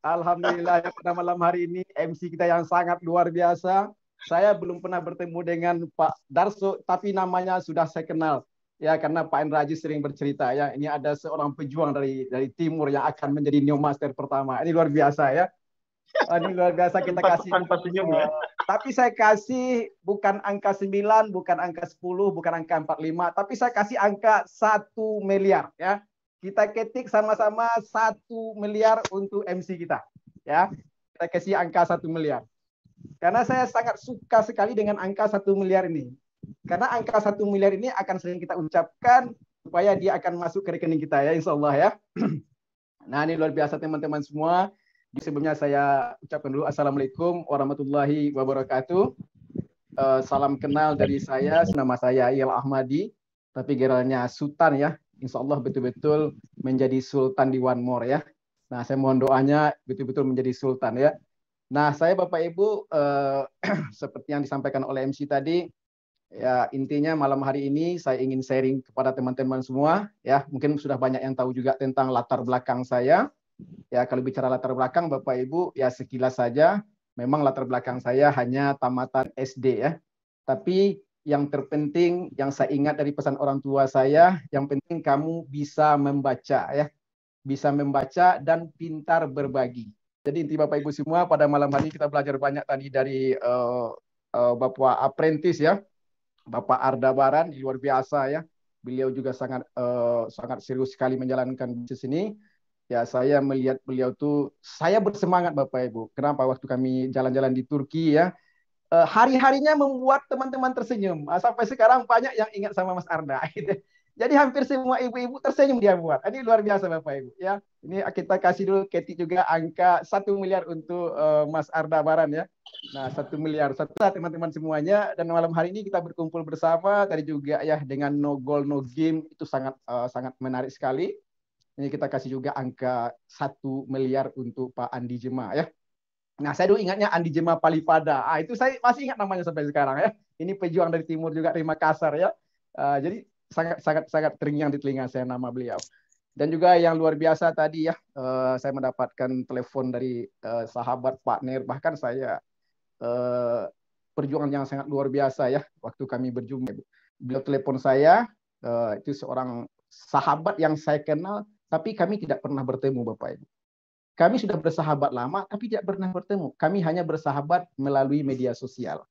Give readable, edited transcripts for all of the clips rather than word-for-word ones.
Alhamdulillah ya, pada malam hari ini MC kita yang sangat luar biasa. Saya belum pernah bertemu dengan Pak Darso, tapi namanya sudah saya kenal. Ya, karena Pak Indra Aziz sering bercerita ya, ini ada seorang pejuang dari timur yang akan menjadi Neo Master pertama. Ini luar biasa ya. Ini luar biasa kita kasih. Tanpa senyum ya. Tapi saya kasih bukan angka 9, bukan angka 10, bukan angka 45, tapi saya kasih angka 1 miliar ya. Kita ketik sama-sama 1 miliar untuk MC kita. Ya. Kita kasih angka 1 miliar. Karena saya sangat suka sekali dengan angka 1 miliar ini. Karena angka 1 miliar ini akan sering kita ucapkan supaya dia akan masuk ke rekening kita ya, insya Allah ya. Nah, ini luar biasa teman-teman semua. Sebelumnya saya ucapkan dulu Assalamualaikum warahmatullahi wabarakatuh. Salam kenal dari saya, nama saya Iyal Ahmadi, tapi geralnya Sultan ya. Insya Allah betul-betul menjadi Sultan di One More ya. Nah, saya mohon doanya betul-betul menjadi Sultan ya. Nah, saya Bapak Ibu, seperti yang disampaikan oleh MC tadi, ya intinya malam hari ini saya ingin sharing kepada teman-teman semua ya. Mungkin sudah banyak yang tahu juga tentang latar belakang saya. Ya, kalau bicara latar belakang Bapak Ibu, ya sekilas saja, memang latar belakang saya hanya tamatan SD ya. Tapi yang terpenting, yang saya ingat dari pesan orang tua saya, yang penting kamu bisa membaca ya. Bisa membaca dan pintar berbagi. Jadi inti Bapak Ibu semua, pada malam hari kita belajar banyak tadi dari Bapak Apprentice ya. Bapak Arda Baran, luar biasa ya. Beliau juga sangat serius sekali menjalankan bisnis ini. Ya, saya melihat beliau tuh, saya bersemangat Bapak Ibu. Kenapa? Waktu kami jalan-jalan di Turki ya, hari-harinya membuat teman-teman tersenyum. Sampai sekarang banyak yang ingat sama Mas Arda. Gitu. Jadi hampir semua ibu-ibu tersenyum dia buat. Ini luar biasa Bapak Ibu. Ya, ini kita kasih dulu Keti juga angka 1 miliar untuk Mas Arda Baran ya. Nah, 1 miliar. Setelah teman-teman semuanya, dan malam hari ini kita berkumpul bersama. Tadi juga ya dengan no goal no game itu sangat menarik sekali. Ini kita kasih juga angka 1 miliar untuk Pak Andi Jema ya. Nah, saya dulu ingatnya Andi Jema Palipada. Itu saya masih ingat namanya sampai sekarang ya. Ini pejuang dari timur juga, dari Makassar ya. Jadi sangat terngiang di telinga saya nama beliau. Dan juga yang luar biasa tadi ya, saya mendapatkan telepon dari sahabat partner, bahkan saya perjuangan yang sangat luar biasa ya waktu kami berjumpa. Beliau telepon saya, itu seorang sahabat yang saya kenal, tapi kami tidak pernah bertemu Bapak Ibu. Kami sudah bersahabat lama, tapi tidak pernah bertemu. Kami hanya bersahabat melalui media sosial.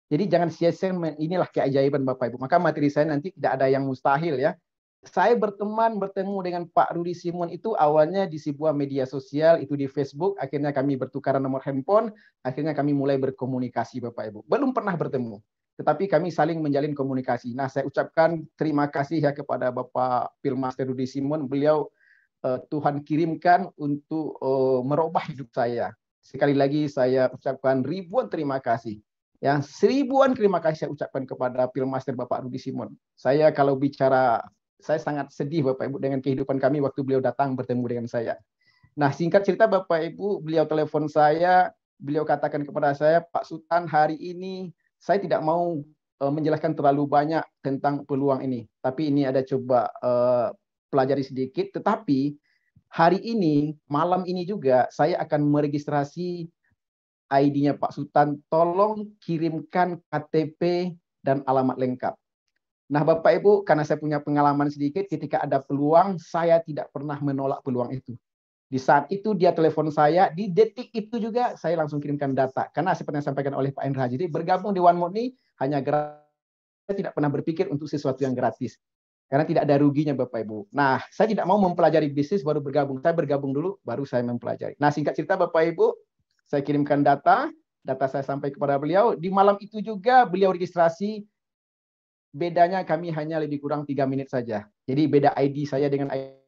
Jadi jangan sia-sia, inilah keajaiban Bapak Ibu. Maka materi saya nanti tidak ada yang mustahil ya. Saya bertemu dengan Pak Rudi Simon itu awalnya di sebuah media sosial, itu di Facebook. Akhirnya kami bertukaran nomor handphone. Akhirnya kami mulai berkomunikasi Bapak Ibu. Belum pernah bertemu, tetapi kami saling menjalin komunikasi. Nah, saya ucapkan terima kasih ya kepada Bapak Pilmaster Rudi Simon. Beliau Tuhan kirimkan untuk merubah hidup saya. Sekali lagi saya ucapkan ribuan terima kasih. Ya, seribuan terima kasih saya ucapkan kepada Pilmaster Bapak Rudi Simon. Saya kalau bicara, saya sangat sedih Bapak Ibu dengan kehidupan kami waktu beliau datang bertemu dengan saya. Nah, singkat cerita Bapak Ibu, beliau telepon saya, beliau katakan kepada saya, Pak Sultan, hari ini saya tidak mau menjelaskan terlalu banyak tentang peluang ini. Tapi ini ada coba pelajari sedikit, tetapi hari ini, malam ini juga saya akan meregistrasi ID-nya Pak Sultan, tolong kirimkan KTP dan alamat lengkap. Nah Bapak Ibu, karena saya punya pengalaman sedikit, ketika ada peluang, saya tidak pernah menolak peluang itu. Di saat itu dia telepon saya, di detik itu juga saya langsung kirimkan data. Karena seperti yang disampaikan oleh Pak Indra Haji, bergabung di One More ini hanya gratis, saya tidak pernah berpikir untuk sesuatu yang gratis. Karena tidak ada ruginya Bapak Ibu. Nah, saya tidak mau mempelajari bisnis baru bergabung. Saya bergabung dulu, baru saya mempelajari. Nah, singkat cerita Bapak Ibu, saya kirimkan data saya sampai kepada beliau. Di malam itu juga beliau registrasi, bedanya kami hanya lebih kurang 3 menit saja. Jadi beda ID saya dengan ID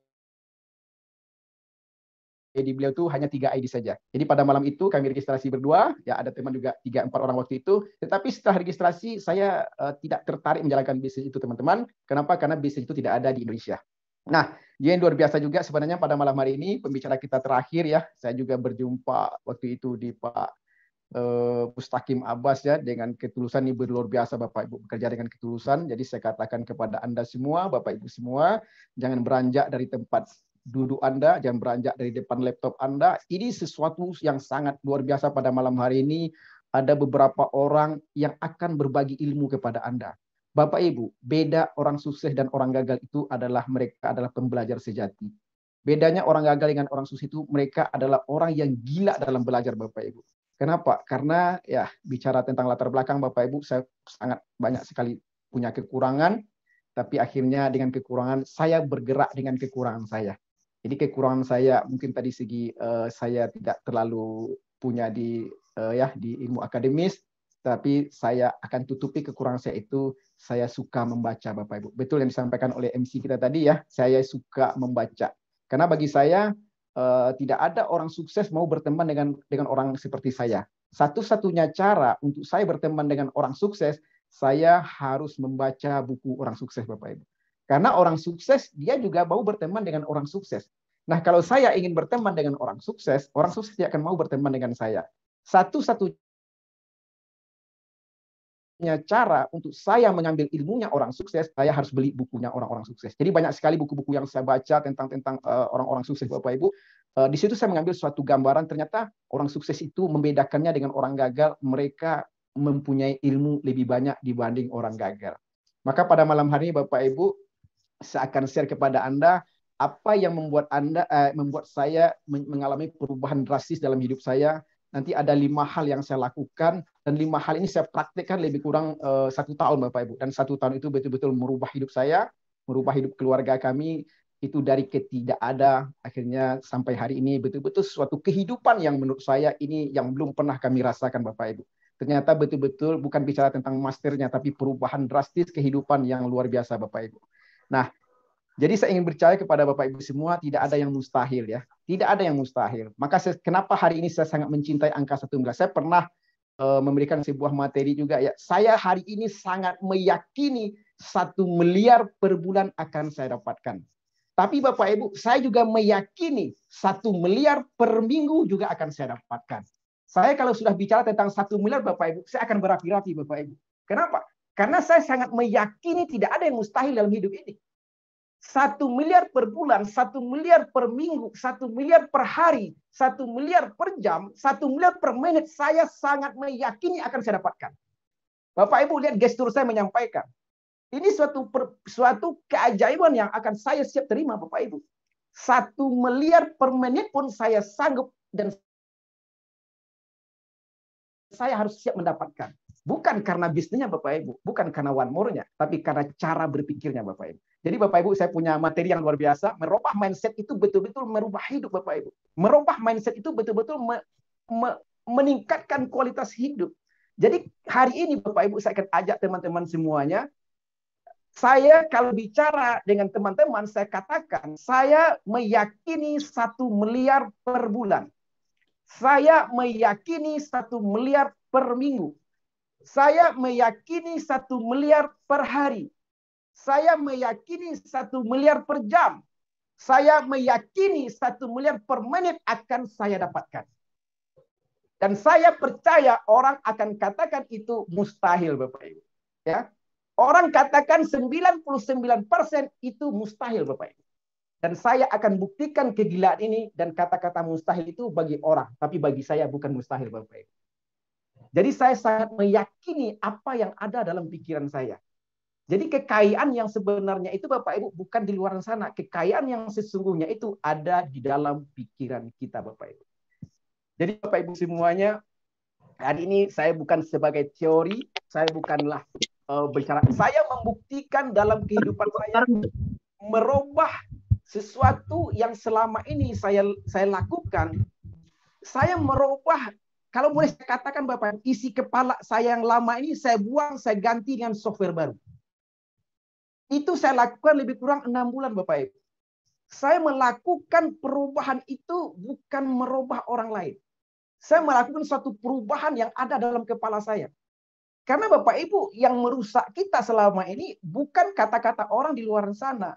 beliau itu hanya 3 ID saja. Jadi pada malam itu kami registrasi berdua, ya ada teman juga 3-4 orang waktu itu. Tetapi setelah registrasi saya tidak tertarik menjalankan bisnis itu teman-teman. Kenapa? Karena bisnis itu tidak ada di Indonesia. Nah, yang luar biasa juga sebenarnya pada malam hari ini pembicara kita terakhir ya. Saya juga berjumpa waktu itu di Pak Mustaqim Abbas ya, dengan ketulusan ini luar biasa Bapak Ibu, bekerja dengan ketulusan. Jadi saya katakan kepada Anda semua, Bapak Ibu semua, jangan beranjak dari tempat duduk Anda, jangan beranjak dari depan laptop Anda. Ini sesuatu yang sangat luar biasa pada malam hari ini. Ada beberapa orang yang akan berbagi ilmu kepada Anda. Bapak Ibu, beda orang sukses dan orang gagal itu adalah mereka adalah pembelajar sejati. Bedanya orang gagal dengan orang sukses itu mereka adalah orang yang gila dalam belajar, Bapak Ibu. Kenapa? Karena ya bicara tentang latar belakang Bapak Ibu, saya sangat banyak sekali punya kekurangan, tapi akhirnya dengan kekurangan saya bergerak dengan kekurangan saya. Jadi kekurangan saya mungkin tadi segi saya tidak terlalu punya di ilmu akademis, tapi saya akan tutupi kekurangan saya itu, saya suka membaca, Bapak Ibu. Betul yang disampaikan oleh MC kita tadi ya, saya suka membaca. Karena bagi saya tidak ada orang sukses mau berteman dengan orang seperti saya. Satu-satunya cara untuk saya berteman dengan orang sukses, saya harus membaca buku orang sukses, Bapak Ibu. Karena orang sukses, dia juga mau berteman dengan orang sukses. Nah, kalau saya ingin berteman dengan orang sukses dia akan mau berteman dengan saya. Satu-satunya cara untuk saya mengambil ilmunya orang sukses, saya harus beli bukunya orang-orang sukses. Jadi banyak sekali buku-buku yang saya baca tentang orang-orang sukses, Bapak Ibu. Di situ saya mengambil suatu gambaran, ternyata orang sukses itu membedakannya dengan orang gagal, mereka mempunyai ilmu lebih banyak dibanding orang gagal. Maka pada malam hari ini Bapak Ibu, saya akan share kepada Anda apa yang membuat saya mengalami perubahan drastis dalam hidup saya. Nanti ada 5 hal yang saya lakukan, dan 5 hal ini saya praktikkan lebih kurang 1 tahun, Bapak Ibu. Dan 1 tahun itu betul-betul merubah hidup saya, merubah hidup keluarga kami. Itu dari ketidak ada, akhirnya sampai hari ini betul-betul suatu kehidupan yang menurut saya ini yang belum pernah kami rasakan, Bapak Ibu. Ternyata betul-betul bukan bicara tentang masternya, tapi perubahan drastis kehidupan yang luar biasa, Bapak Ibu. Nah, jadi saya ingin percaya kepada Bapak Ibu semua, tidak ada yang mustahil ya. Tidak ada yang mustahil. Maka kenapa hari ini saya sangat mencintai angka 1 miliar. Saya pernah memberikan sebuah materi juga ya. Saya hari ini sangat meyakini 1 miliar per bulan akan saya dapatkan. Tapi Bapak Ibu, saya juga meyakini 1 miliar per minggu juga akan saya dapatkan. Saya kalau sudah bicara tentang 1 miliar Bapak Ibu, saya akan berapi-api Bapak Ibu. Kenapa? Karena saya sangat meyakini tidak ada yang mustahil dalam hidup ini. 1 miliar per bulan, 1 miliar per minggu, 1 miliar per hari, 1 miliar per jam, 1 miliar per menit, saya sangat meyakini akan saya dapatkan. Bapak Ibu lihat gestur saya menyampaikan. Ini suatu keajaiban yang akan saya siap terima, Bapak Ibu. 1 miliar per menit pun saya sanggup, dan saya harus siap mendapatkan. Bukan karena bisnisnya Bapak Ibu, bukan karena one more-nya, tapi karena cara berpikirnya Bapak Ibu. Jadi Bapak Ibu, saya punya materi yang luar biasa. Merubah mindset itu betul-betul merubah hidup Bapak Ibu. Merubah mindset itu betul-betul meningkatkan kualitas hidup. Jadi hari ini Bapak Ibu, saya akan ajak teman-teman semuanya. Saya kalau bicara dengan teman-teman, saya katakan, saya meyakini 1 miliar per bulan. Saya meyakini 1 miliar per minggu. Saya meyakini 1 miliar per hari. Saya meyakini 1 miliar per jam. Saya meyakini 1 miliar per menit akan saya dapatkan. Dan saya percaya orang akan katakan itu mustahil, Bapak Ibu. Ya. Orang katakan 99% itu mustahil, Bapak Ibu. Dan saya akan buktikan kegilaan ini, dan kata-kata mustahil itu bagi orang, tapi bagi saya bukan mustahil, Bapak Ibu. Jadi saya sangat meyakini apa yang ada dalam pikiran saya. Jadi kekayaan yang sebenarnya itu Bapak Ibu bukan di luar sana. Kekayaan yang sesungguhnya itu ada di dalam pikiran kita, Bapak Ibu. Jadi Bapak Ibu semuanya, hari ini saya bukan sebagai teori, saya bukanlah bicara. Saya membuktikan dalam kehidupan saya, merubah sesuatu yang selama ini saya lakukan. Saya merubah, kalau boleh saya katakan Bapak, isi kepala saya yang lama ini saya buang, saya ganti dengan software baru. Itu saya lakukan lebih kurang 6 bulan Bapak Ibu. Saya melakukan perubahan itu bukan merubah orang lain. Saya melakukan suatu perubahan yang ada dalam kepala saya. Karena Bapak Ibu, yang merusak kita selama ini bukan kata-kata orang di luar sana.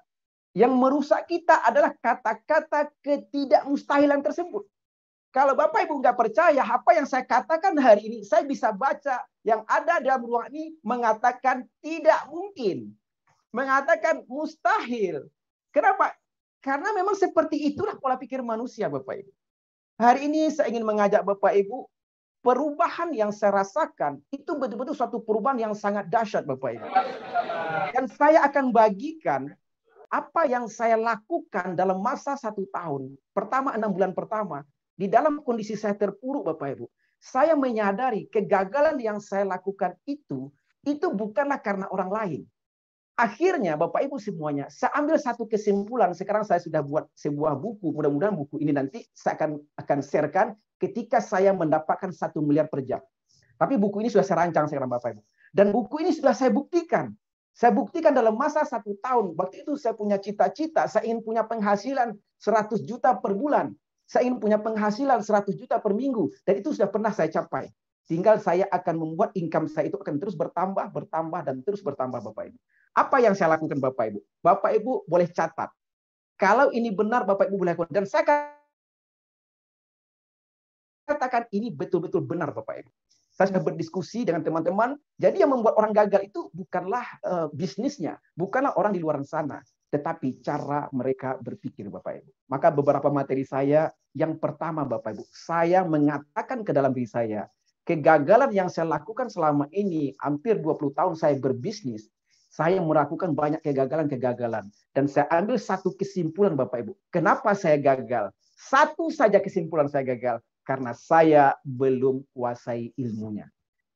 Yang merusak kita adalah kata-kata ketidakmustahilan tersebut. Kalau Bapak Ibu nggak percaya apa yang saya katakan hari ini, saya bisa baca yang ada dalam ruang ini mengatakan tidak mungkin. Mengatakan mustahil. Kenapa? Karena memang seperti itulah pola pikir manusia, Bapak Ibu. Hari ini saya ingin mengajak Bapak Ibu, perubahan yang saya rasakan itu betul-betul suatu perubahan yang sangat dahsyat, Bapak Ibu. Dan saya akan bagikan apa yang saya lakukan dalam masa 1 tahun. Pertama, 6 bulan pertama. Di dalam kondisi saya terpuruk, Bapak Ibu. Saya menyadari kegagalan yang saya lakukan itu bukanlah karena orang lain. Akhirnya Bapak Ibu semuanya, saya ambil satu kesimpulan. Sekarang saya sudah buat sebuah buku. Mudah-mudahan buku ini nanti saya akan sharekan ketika saya mendapatkan 1 miliar per jam. Tapi buku ini sudah saya rancang sekarang Bapak Ibu. Dan buku ini sudah saya buktikan. Saya buktikan dalam masa 1 tahun. Waktu itu saya punya cita-cita. Saya ingin punya penghasilan 100 juta per bulan. Saya ingin punya penghasilan 100 juta per minggu. Dan itu sudah pernah saya capai. Tinggal saya akan membuat income saya itu akan terus bertambah, dan terus bertambah Bapak Ibu. Apa yang saya lakukan Bapak Ibu? Bapak Ibu boleh catat. Kalau ini benar Bapak Ibu boleh lakukan. Dan saya katakan ini betul-betul benar Bapak Ibu. Saya sudah berdiskusi dengan teman-teman. Jadi yang membuat orang gagal itu bukanlah bisnisnya, bukanlah orang di luar sana, tetapi cara mereka berpikir Bapak Ibu. Maka beberapa materi saya, yang pertama Bapak Ibu, saya mengatakan ke dalam diri saya, kegagalan yang saya lakukan selama ini, hampir 20 tahun saya berbisnis, saya melakukan banyak kegagalan-kegagalan. Dan saya ambil satu kesimpulan Bapak Ibu. Kenapa saya gagal? Satu saja kesimpulan saya gagal. Karena saya belum kuasai ilmunya.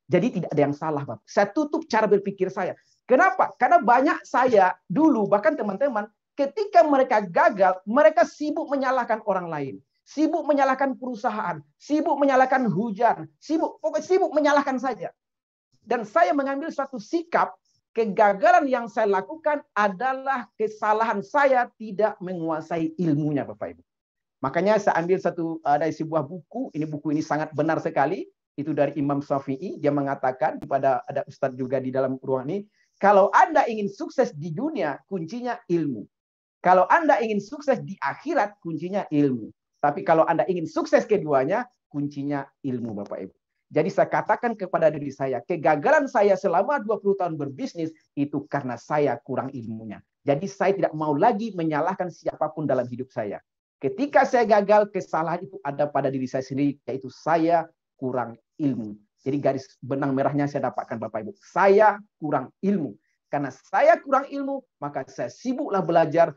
Jadi tidak ada yang salah, Bapak. Saya tutup cara berpikir saya. Kenapa? Karena banyak saya dulu, bahkan teman-teman, ketika mereka gagal, mereka sibuk menyalahkan orang lain. Sibuk menyalahkan perusahaan. Sibuk menyalahkan hujan. Pokoknya sibuk menyalahkan saja. Dan saya mengambil suatu sikap, kegagalan yang saya lakukan adalah kesalahan saya tidak menguasai ilmunya, Bapak Ibu. Makanya saya ambil dari sebuah buku. Buku ini sangat benar sekali. Itu dari Imam Syafi'i. Dia mengatakan kepada ada ustadz juga di dalam ruang ini. Kalau Anda ingin sukses di dunia, kuncinya ilmu. Kalau Anda ingin sukses di akhirat, kuncinya ilmu. Tapi kalau Anda ingin sukses keduanya, kuncinya ilmu Bapak Ibu. Jadi saya katakan kepada diri saya, kegagalan saya selama 20 tahun berbisnis itu karena saya kurang ilmunya. Jadi saya tidak mau lagi menyalahkan siapapun dalam hidup saya. Ketika saya gagal, kesalahan itu ada pada diri saya sendiri, yaitu saya kurang ilmu. Jadi garis benang merahnya saya dapatkan Bapak Ibu. Saya kurang ilmu. Karena saya kurang ilmu, maka saya sibuklah belajar,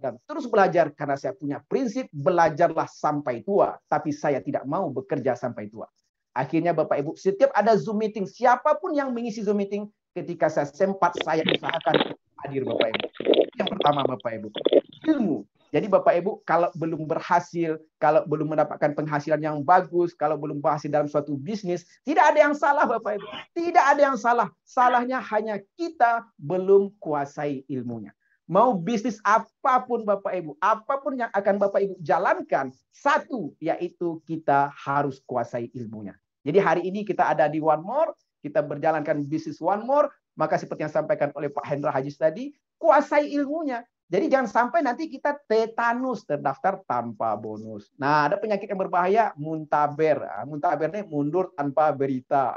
dan terus belajar. Karena saya punya prinsip, belajarlah sampai tua. Tapi saya tidak mau bekerja sampai tua. Akhirnya Bapak Ibu, setiap ada Zoom meeting, siapapun yang mengisi Zoom meeting, ketika saya sempat, saya usahakan hadir Bapak Ibu. Yang pertama Bapak Ibu, ilmu. Jadi Bapak Ibu, kalau belum berhasil, kalau belum mendapatkan penghasilan yang bagus, kalau belum berhasil dalam suatu bisnis, tidak ada yang salah Bapak Ibu. Tidak ada yang salah. Salahnya hanya kita belum kuasai ilmunya. Mau bisnis apapun Bapak Ibu, apapun yang akan Bapak Ibu jalankan, satu, yaitu kita harus kuasai ilmunya. Jadi hari ini kita ada di One More, kita berjalankan bisnis One More, maka seperti yang disampaikan oleh Pak Hendra Hajis tadi, kuasai ilmunya. Jadi jangan sampai nanti kita tetanus, terdaftar tanpa bonus. Nah, ada penyakit yang berbahaya, muntaber. Muntaber ini mundur tanpa berita.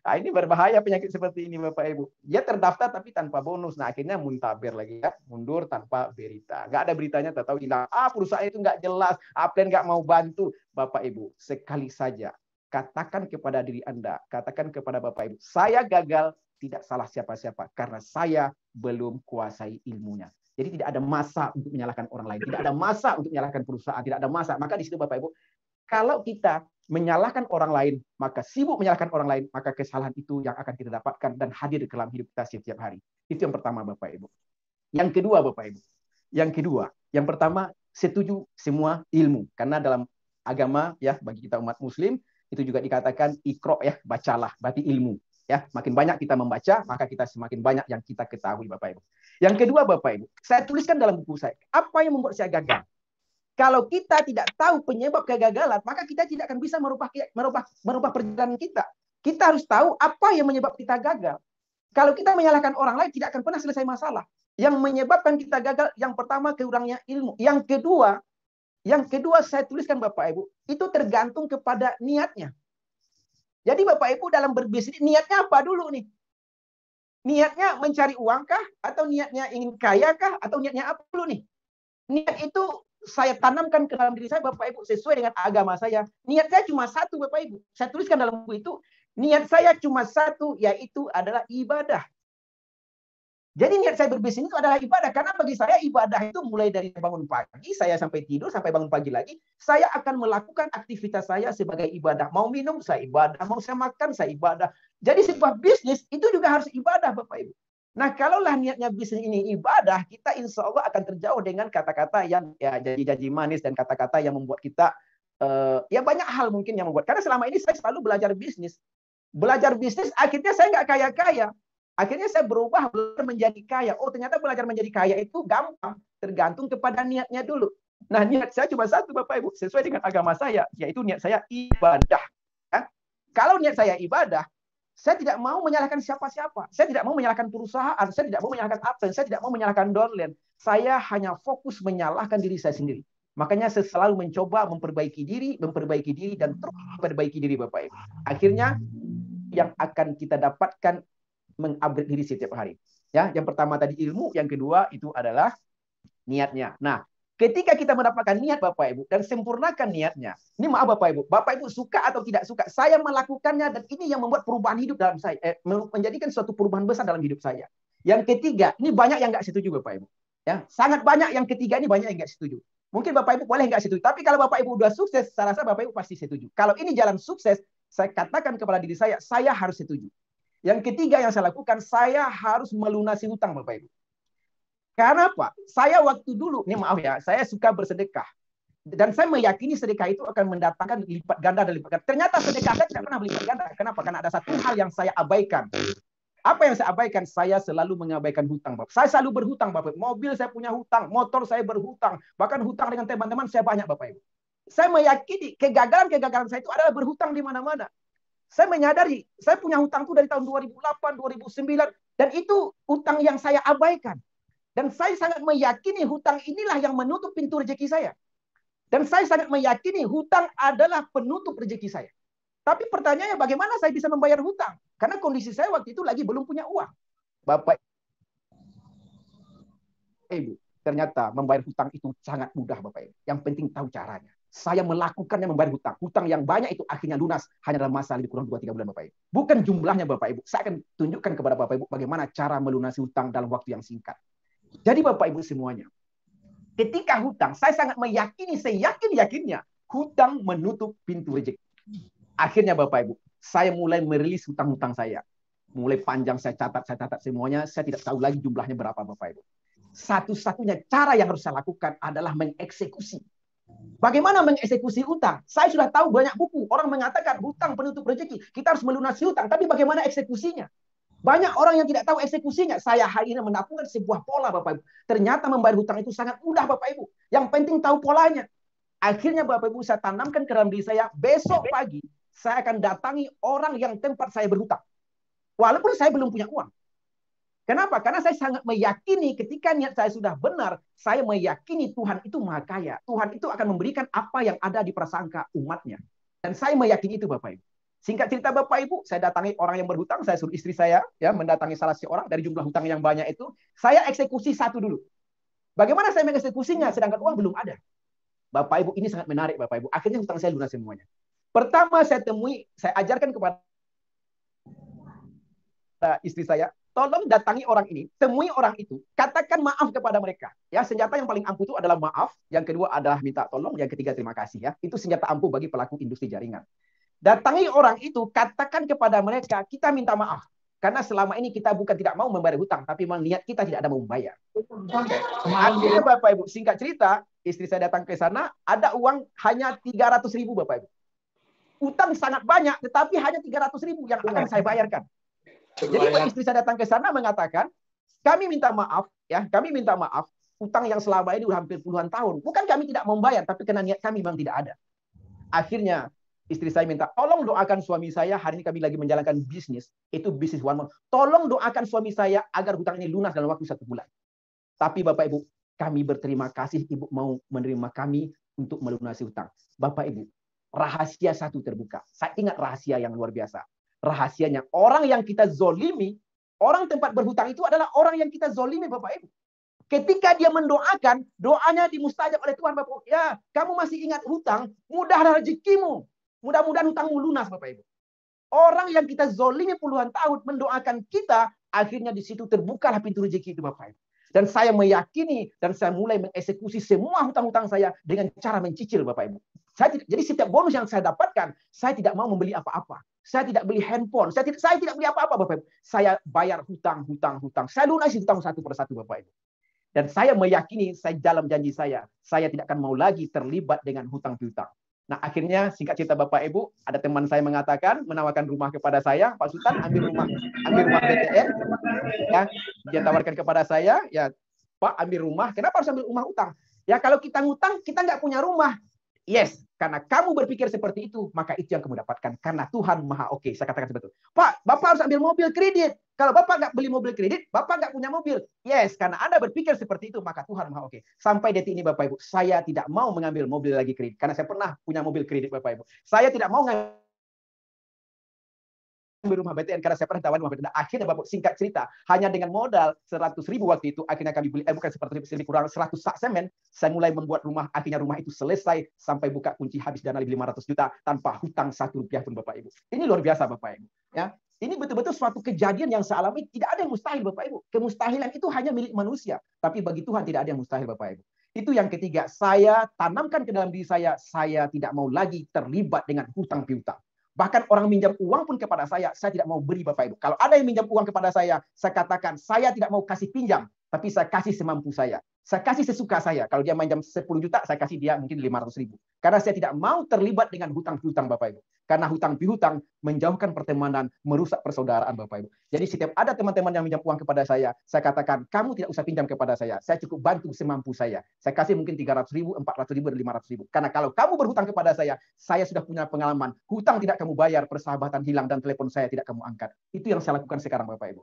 Nah, ini berbahaya penyakit seperti ini Bapak Ibu. Dia terdaftar tapi tanpa bonus. Nah, akhirnya muntaber lagi ya, mundur tanpa berita. Nggak ada beritanya, tahu hilang. Perusahaan itu nggak jelas, plan nggak mau bantu. Bapak Ibu, sekali saja katakan kepada diri Anda, katakan kepada Bapak Ibu, saya gagal, tidak salah siapa-siapa karena saya belum kuasai ilmunya. Jadi tidak ada masa untuk menyalahkan orang lain. Tidak ada masa untuk menyalahkan perusahaan. Tidak ada masa. Maka di situ Bapak Ibu, kalau kita menyalahkan orang lain, maka sibuk menyalahkan orang lain, maka kesalahan itu yang akan kita dapatkan dan hadir di dalam hidup kita setiap hari. Itu yang pertama Bapak Ibu. Yang kedua Bapak Ibu. Yang pertama, setuju semua ilmu. Karena dalam agama ya bagi kita umat muslim, itu juga dikatakan ikro ya, bacalah, berarti ilmu. Ya, makin banyak kita membaca, maka kita semakin banyak yang kita ketahui Bapak Ibu. Yang kedua Bapak Ibu, saya tuliskan dalam buku saya, apa yang membuat saya gagal? Kalau kita tidak tahu penyebab kegagalan, maka kita tidak akan bisa merubah perjalanan kita. Kita harus tahu apa yang menyebabkan kita gagal. Kalau kita menyalahkan orang lain, tidak akan pernah selesai masalah. Yang menyebabkan kita gagal, yang pertama kurangnya ilmu. Yang kedua saya tuliskan Bapak Ibu, itu tergantung kepada niatnya. Jadi Bapak Ibu dalam berbisnis niatnya apa dulu nih? Niatnya mencari uang kah? Atau niatnya ingin kaya kah? Atau niatnya apa dulu nih? Niat itu saya tanamkan ke dalam diri saya, Bapak Ibu, sesuai dengan agama saya. Niat saya cuma satu, Bapak Ibu. Saya tuliskan dalam buku itu, niat saya cuma satu, yaitu adalah ibadah. Jadi niat saya berbisnis itu adalah ibadah. Karena bagi saya ibadah itu mulai dari bangun pagi, saya sampai tidur, sampai bangun pagi lagi, saya akan melakukan aktivitas saya sebagai ibadah. Mau minum, saya ibadah. Mau saya makan, saya ibadah. Jadi sebuah bisnis itu juga harus ibadah, Bapak Ibu. Nah, kalaulah niatnya bisnis ini ibadah, kita insya Allah akan terjauh dengan kata-kata yang ya janji-janji manis dan kata-kata yang membuat kita ya banyak hal mungkin yang membuat. Karena selama ini saya selalu belajar bisnis. Belajar bisnis, akhirnya saya nggak kaya-kaya. Akhirnya saya berubah menjadi kaya. Oh, ternyata belajar menjadi kaya itu gampang. Tergantung kepada niatnya dulu. Nah, niat saya cuma satu, Bapak Ibu. Sesuai dengan agama saya, yaitu niat saya ibadah. Ya? Kalau niat saya ibadah, saya tidak mau menyalahkan siapa-siapa. Saya tidak mau menyalahkan perusahaan. Saya tidak mau menyalahkan apa. Saya tidak mau menyalahkan downline. Saya hanya fokus menyalahkan diri saya sendiri. Makanya saya selalu mencoba memperbaiki diri, dan terus memperbaiki diri, Bapak Ibu. Akhirnya yang akan kita dapatkan mengupgrade diri setiap hari. Ya, yang pertama tadi ilmu, yang kedua itu adalah niatnya. Nah, ketika kita mendapatkan niat Bapak Ibu dan sempurnakan niatnya. Ini maaf Bapak Ibu suka atau tidak suka, saya melakukannya dan ini yang membuat perubahan hidup dalam saya, menjadikan suatu perubahan besar dalam hidup saya. Yang ketiga, ini banyak yang nggak setuju Bapak Ibu. Ya, sangat banyak yang ketiga ini banyak yang nggak setuju. Mungkin Bapak Ibu boleh nggak setuju, tapi kalau Bapak Ibu udah sukses, saya rasa Bapak Ibu pasti setuju. Kalau ini jalan sukses, saya katakan kepada diri saya harus setuju. Yang ketiga yang saya lakukan, saya harus melunasi hutang Bapak Ibu. Karena apa? Saya waktu dulu, ini maaf ya, saya suka bersedekah. Dan saya meyakini sedekah itu akan mendatangkan lipat ganda dan lipat ganda. Ternyata sedekah saya tidak pernah berlipat ganda. Kenapa? Karena ada satu hal yang saya abaikan. Apa yang saya abaikan? Saya selalu mengabaikan hutang, Bapak. Saya selalu berhutang, Bapak. Mobil saya punya hutang, motor saya berhutang, bahkan hutang dengan teman-teman saya banyak, Bapak Ibu. Saya meyakini kegagalan saya itu adalah berhutang di mana-mana. Saya menyadari, saya punya hutang itu dari tahun 2008, 2009, dan itu hutang yang saya abaikan. Dan saya sangat meyakini hutang inilah yang menutup pintu rezeki saya. Dan saya sangat meyakini hutang adalah penutup rezeki saya. Tapi pertanyaannya bagaimana saya bisa membayar hutang? Karena kondisi saya waktu itu lagi belum punya uang. Bapak Ibu, ternyata membayar hutang itu sangat mudah Bapak Ibu. Yang penting tahu caranya. Saya melakukannya membayar hutang. Hutang yang banyak itu akhirnya lunas hanya dalam masa lebih kurang 2-3 bulan Bapak Ibu. Bukan jumlahnya Bapak Ibu. Saya akan tunjukkan kepada Bapak Ibu bagaimana cara melunasi hutang dalam waktu yang singkat. Jadi Bapak Ibu semuanya, ketika hutang, saya sangat meyakini, saya yakin-yakinnya, hutang menutup pintu rezeki. Akhirnya Bapak Ibu, saya mulai merilis hutang-hutang saya. Mulai panjang saya catat semuanya, saya tidak tahu lagi jumlahnya berapa Bapak Ibu. Satu-satunya cara yang harus saya lakukan adalah mengeksekusi. Bagaimana mengeksekusi hutang? Saya sudah tahu banyak buku. Orang mengatakan hutang penutup rezeki. Kita harus melunasi hutang. Tapi bagaimana eksekusinya? Banyak orang yang tidak tahu eksekusinya. Saya hari ini menemukan sebuah pola Bapak Ibu. Ternyata membayar hutang itu sangat mudah Bapak Ibu. Yang penting tahu polanya. Akhirnya Bapak Ibu saya tanamkan ke dalam diri saya. Besok pagi saya akan datangi orang yang tempat saya berhutang. Walaupun saya belum punya uang. Kenapa? Karena saya sangat meyakini ketika niat saya sudah benar, saya meyakini Tuhan itu maha kaya. Tuhan itu akan memberikan apa yang ada di prasangka umatnya. Dan saya meyakini itu Bapak Ibu. Singkat cerita Bapak Ibu, saya datangi orang yang berhutang, saya suruh istri saya ya mendatangi salah seorang dari jumlah hutang yang banyak itu, saya eksekusi satu dulu. Bagaimana saya mengeksekusinya sedangkan uang belum ada? Bapak Ibu, ini sangat menarik Bapak Ibu. Akhirnya hutang saya lunas semuanya. Pertama saya ajarkan kepada istri saya, tolong datangi orang ini, temui orang itu, katakan maaf kepada mereka. Ya, senjata yang paling ampuh itu adalah maaf, yang kedua adalah minta tolong, yang ketiga terima kasih ya. Itu senjata ampuh bagi pelaku industri jaringan. Datangi orang itu, katakan kepada mereka, kita minta maaf. Karena selama ini kita bukan tidak mau membayar hutang, tapi memang niat kita tidak ada mau membayar. Akhirnya Bapak Ibu, singkat cerita, istri saya datang ke sana, ada uang hanya 300.000 Bapak Ibu. Utang sangat banyak, tetapi hanya 300.000 yang akan saya bayarkan. Jadi istri saya datang ke sana mengatakan, kami minta maaf, ya, kami minta maaf, utang yang selama ini udah hampir puluhan tahun. Bukan kami tidak membayar, tapi karena niat kami memang tidak ada. Akhirnya istri saya minta, tolong doakan suami saya, hari ini kami lagi menjalankan bisnis, itu bisnis one month. Tolong doakan suami saya agar hutang ini lunas dalam waktu 1 bulan. Tapi Bapak Ibu, kami berterima kasih Ibu mau menerima kami untuk melunasi hutang. Bapak Ibu, rahasia satu terbuka. Saya ingat rahasia yang luar biasa. Rahasianya, orang yang kita zolimi, orang tempat berhutang itu adalah orang yang kita zolimi Bapak Ibu. Ketika dia mendoakan, doanya dimustajab oleh Tuhan, Bapak Ibu. Ya, kamu masih ingat hutang, mudahlah rezekimu. Mudah-mudahan hutangmu lunas, Bapak Ibu. Orang yang kita zolimi puluhan tahun mendoakan kita, akhirnya di situ terbukalah pintu rezeki itu, Bapak Ibu. Dan saya meyakini dan saya mulai mengeksekusi semua hutang-hutang saya dengan cara mencicil, Bapak Ibu. Jadi setiap bonus yang saya dapatkan, saya tidak mau membeli apa-apa. Saya tidak beli handphone, saya tidak beli apa-apa, Bapak Ibu. Saya bayar hutang. Saya lunasi hutang satu persatu, Bapak Ibu. Dan saya meyakini saya dalam janji saya tidak akan mau lagi terlibat dengan hutang piutang. Nah, akhirnya singkat cerita Bapak Ibu, ada teman saya mengatakan, menawarkan rumah kepada saya, Pak Sultan ambil rumah BTN, ya, dia tawarkan kepada saya, ya Pak ambil rumah, kenapa harus ambil rumah utang? Ya kalau kita ngutang, kita nggak punya rumah. Yes, karena kamu berpikir seperti itu, maka itu yang kamu dapatkan. Karena Tuhan Maha Oke. Saya katakan seperti itu. Pak, Bapak harus ambil mobil kredit. Kalau Bapak nggak beli mobil kredit, Bapak nggak punya mobil. Yes, karena Anda berpikir seperti itu, maka Tuhan Maha Oke. Sampai detik ini Bapak Ibu, saya tidak mau mengambil mobil lagi kredit. Karena saya pernah punya mobil kredit Bapak Ibu. Saya tidak mau ngambil rumah BTN karena saya pernah tawarin rumah BTN. Akhirnya Bapak singkat cerita, hanya dengan modal 100.000 waktu itu, akhirnya kami beli, bukan 100.000, kurang 100 sak semen, saya mulai membuat rumah, akhirnya rumah itu selesai, sampai buka kunci habis dana lebih 500 juta, tanpa hutang 1 rupiah pun Bapak Ibu. Ini luar biasa Bapak Ibu. Ya. Ini betul-betul suatu kejadian yang saya alami, tidak ada yang mustahil Bapak Ibu. Kemustahilan itu hanya milik manusia, tapi bagi Tuhan tidak ada yang mustahil Bapak Ibu. Itu yang ketiga, saya tanamkan ke dalam diri saya tidak mau lagi terlibat dengan hutang piutang. Bahkan orang minjam uang pun kepada saya tidak mau beri Bapak Ibu. Kalau ada yang minjam uang kepada saya katakan, saya tidak mau kasih pinjam, tapi saya kasih semampu saya. Saya kasih sesuka saya. Kalau dia minjam 10 juta, saya kasih dia mungkin 500.000. Karena saya tidak mau terlibat dengan hutang piutang Bapak Ibu. Karena hutang piutang menjauhkan pertemanan, merusak persaudaraan Bapak Ibu. Jadi setiap ada teman-teman yang minjam uang kepada saya katakan, kamu tidak usah pinjam kepada saya cukup bantu semampu saya. Saya kasih mungkin 300.000, 400.000, dan 500.000. Karena kalau kamu berhutang kepada saya sudah punya pengalaman. Hutang tidak kamu bayar, persahabatan hilang, dan telepon saya tidak kamu angkat. Itu yang saya lakukan sekarang Bapak Ibu.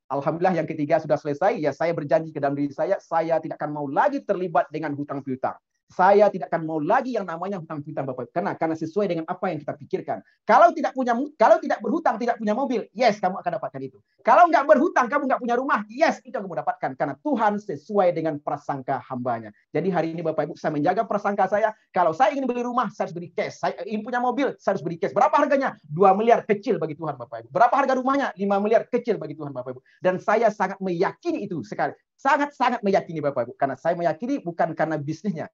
Alhamdulillah yang ketiga sudah selesai. Ya saya berjanji ke dalam diri saya tidak akan mau lagi terlibat dengan hutang piutang. Saya tidak akan mau lagi yang namanya hutang piutang Bapak. Karena sesuai dengan apa yang kita pikirkan. Kalau tidak berhutang, tidak punya mobil, yes kamu akan dapatkan itu. Kalau nggak berhutang, kamu nggak punya rumah, yes itu yang kamu dapatkan. Karena Tuhan sesuai dengan prasangka hambanya. Jadi hari ini Bapak Ibu, saya menjaga prasangka saya. Kalau saya ingin beli rumah, saya harus beli cash. Saya ingin punya mobil, saya harus beli cash. Berapa harganya? 2 miliar, kecil bagi Tuhan Bapak Ibu. Berapa harga rumahnya? 5 miliar, kecil bagi Tuhan Bapak Ibu. Dan saya sangat meyakini itu sekali. Sangat-sangat meyakini Bapak Ibu. Karena saya meyakini bukan karena bisnisnya,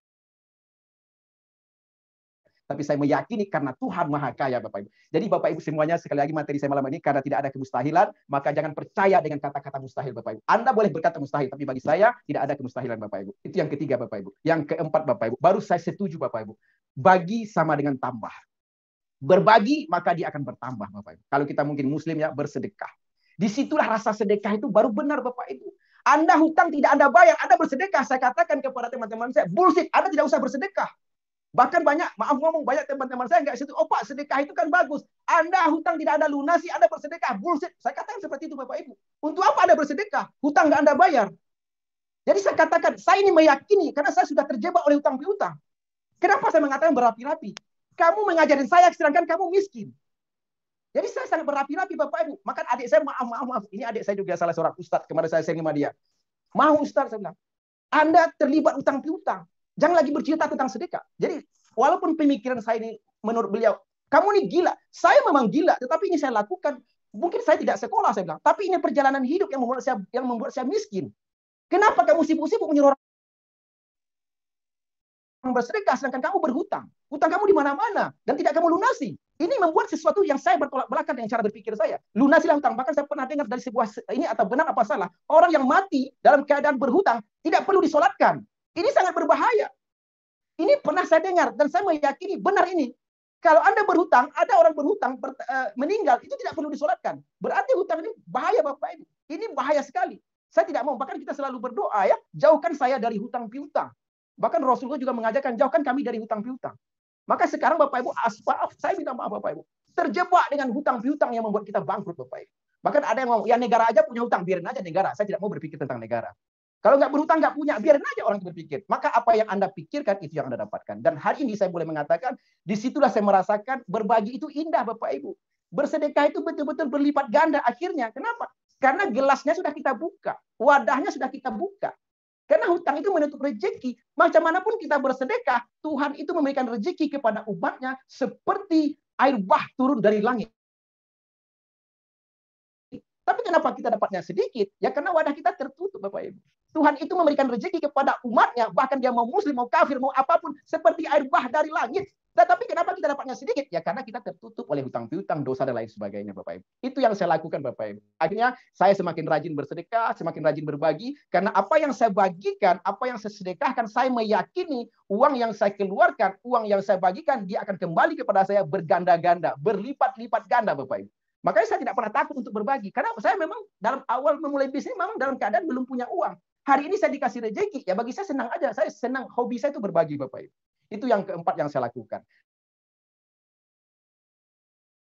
tapi saya meyakini karena Tuhan Maha Kaya Bapak Ibu. Jadi Bapak Ibu semuanya, sekali lagi materi saya malam ini, karena tidak ada kemustahilan, maka jangan percaya dengan kata-kata mustahil Bapak Ibu. Anda boleh berkata mustahil, tapi bagi saya tidak ada kemustahilan Bapak Ibu. Itu yang ketiga Bapak Ibu. Yang keempat Bapak Ibu, baru saya setuju Bapak Ibu. Bagi sama dengan tambah. Berbagi maka dia akan bertambah Bapak Ibu. Kalau kita mungkin muslim ya, bersedekah. Disitulah rasa sedekah itu baru benar Bapak Ibu. Anda hutang tidak Anda bayar, Anda bersedekah. Saya katakan kepada teman-teman saya, bullshit, Anda tidak usah bersedekah. Bahkan banyak teman-teman saya nggak setuju. Oh Pak, sedekah itu kan bagus. Anda hutang tidak Anda lunasi, Anda bersedekah. Bullshit. Saya katakan seperti itu Bapak Ibu. Untuk apa Anda bersedekah? Hutang nggak Anda bayar. Jadi saya katakan, saya ini meyakini karena saya sudah terjebak oleh hutang piutang. Kenapa saya mengatakan berapi-rapi? Kamu mengajarin saya sedangkan kamu miskin. Jadi saya sangat berapi-rapi Bapak Ibu. Maka adik saya maaf. Ini adik saya juga salah seorang ustadz. Kemarin saya sering sama dia. Mau ustadz, saya bilang. Anda terlibat hutang piutang. Jangan lagi bercerita tentang sedekah. Jadi walaupun pemikiran saya ini menurut beliau, kamu ini gila. Saya memang gila, tetapi ini saya lakukan. Mungkin saya tidak sekolah, saya bilang. Tapi ini perjalanan hidup yang membuat saya miskin. Kenapa kamu sibuk-sibuk menyuruh orang bersedekah sedangkan kamu berhutang? Hutang kamu di mana-mana dan tidak kamu lunasi. Ini membuat sesuatu yang saya bertolak belakang dengan cara berpikir saya. Lunasilah hutang. Bahkan saya pernah dengar dari sebuah, ini atau benar apa salah, orang yang mati dalam keadaan berhutang tidak perlu disolatkan. Ini sangat berbahaya. Ini pernah saya dengar dan saya meyakini benar ini. Kalau Anda berhutang, ada orang berhutang meninggal, itu tidak perlu disolatkan. Berarti hutang ini bahaya Bapak Ibu. Ini bahaya sekali. Saya tidak mau, bahkan kita selalu berdoa ya, jauhkan saya dari hutang piutang. Bahkan Rasulullah juga mengajarkan, jauhkan kami dari hutang piutang. Maka sekarang Bapak Ibu, saya minta maaf Bapak Ibu. Terjebak dengan hutang piutang yang membuat kita bangkrut Bapak Ibu. Bahkan ada yang ngomong, ya negara aja punya hutang, biarin aja negara. Saya tidak mau berpikir tentang negara. Kalau nggak berhutang, nggak punya, biarin aja orang itu berpikir. Maka apa yang Anda pikirkan, itu yang Anda dapatkan. Dan hari ini saya boleh mengatakan, disitulah saya merasakan berbagi itu indah Bapak Ibu. Bersedekah itu betul-betul berlipat ganda akhirnya. Kenapa? Karena gelasnya sudah kita buka. Wadahnya sudah kita buka. Karena hutang itu menutup rezeki. Macam manapun kita bersedekah, Tuhan itu memberikan rezeki kepada umatnya seperti air bah turun dari langit. Tapi kenapa kita dapatnya sedikit? Ya karena wadah kita tertutup, Bapak Ibu. Tuhan itu memberikan rezeki kepada umatnya, bahkan dia mau muslim, mau kafir, mau apapun, seperti air bah dari langit. Tetapi kenapa kita dapatnya sedikit? Ya karena kita tertutup oleh hutang piutang, dosa dan lain sebagainya, Bapak Ibu. Itu yang saya lakukan, Bapak Ibu. Akhirnya saya semakin rajin bersedekah, semakin rajin berbagi, karena apa yang saya bagikan, apa yang saya sedekahkan, saya meyakini uang yang saya keluarkan, uang yang saya bagikan, dia akan kembali kepada saya berganda-ganda, berlipat-lipat ganda, Bapak Ibu. Makanya saya tidak pernah takut untuk berbagi. Karena saya memang dalam awal memulai bisnis memang dalam keadaan belum punya uang. Hari ini saya dikasih rezeki, ya bagi saya senang aja. Saya senang, hobi saya itu berbagi, Bapak Ibu. Itu yang keempat yang saya lakukan.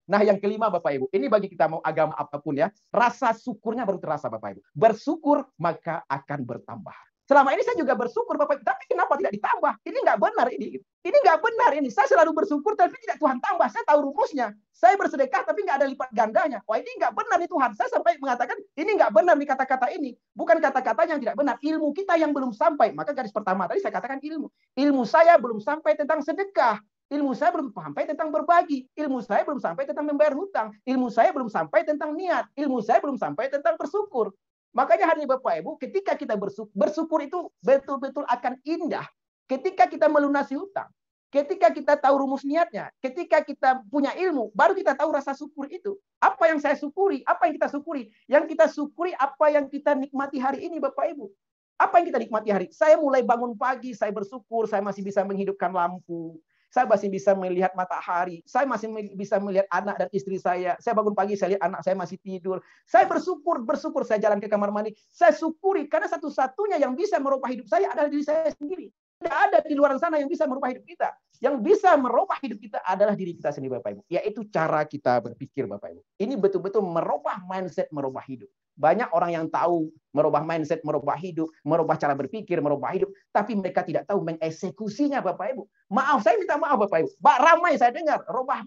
Nah, yang kelima, Bapak Ibu, ini bagi kita mau agama apapun ya, rasa syukurnya baru terasa, Bapak Ibu. Bersyukur maka akan bertambah. Selama ini saya juga bersyukur, Bapak Ibu, tapi kenapa tidak ditambah? Ini nggak benar ini. Ini nggak benar ini. Saya selalu bersyukur, tapi tidak Tuhan tambah. Saya tahu rumusnya. Saya bersedekah, tapi nggak ada lipat gandanya. Wah, ini nggak benar nih Tuhan. Saya sampai mengatakan, ini nggak benar nih kata-kata ini. Bukan kata-kata yang tidak benar. Ilmu kita yang belum sampai. Maka garis pertama tadi saya katakan ilmu. Ilmu saya belum sampai tentang sedekah. Ilmu saya belum sampai tentang berbagi. Ilmu saya belum sampai tentang membayar hutang. Ilmu saya belum sampai tentang niat. Ilmu saya belum sampai tentang bersyukur. Makanya hari ini Bapak Ibu, ketika kita bersyukur itu betul-betul akan indah. Ketika kita melunasi hutang, ketika kita tahu rumus niatnya, ketika kita punya ilmu, baru kita tahu rasa syukur itu. Apa yang saya syukuri? Apa yang kita syukuri? Yang kita syukuri apa yang kita nikmati hari ini Bapak Ibu. Apa yang kita nikmati hari? Saya mulai bangun pagi, saya bersyukur, saya masih bisa menghidupkan lampu. Saya masih bisa melihat matahari. Saya masih bisa melihat anak dan istri saya. Saya bangun pagi, saya lihat anak saya masih tidur. Saya bersyukur. Saya jalan ke kamar mandi. Saya syukuri karena satu-satunya yang bisa merubah hidup saya adalah diri saya sendiri. Tidak ada di luar sana yang bisa merubah hidup kita. Yang bisa merubah hidup kita adalah diri kita sendiri, Bapak Ibu. Yaitu cara kita berpikir, Bapak Ibu. Ini betul-betul merubah mindset, merubah hidup. Banyak orang yang tahu merubah mindset, merubah hidup, merubah cara berpikir, merubah hidup, tapi mereka tidak tahu mengeksekusinya, Bapak Ibu. Maaf, saya minta maaf, Bapak Ibu. Ramai saya dengar, rubah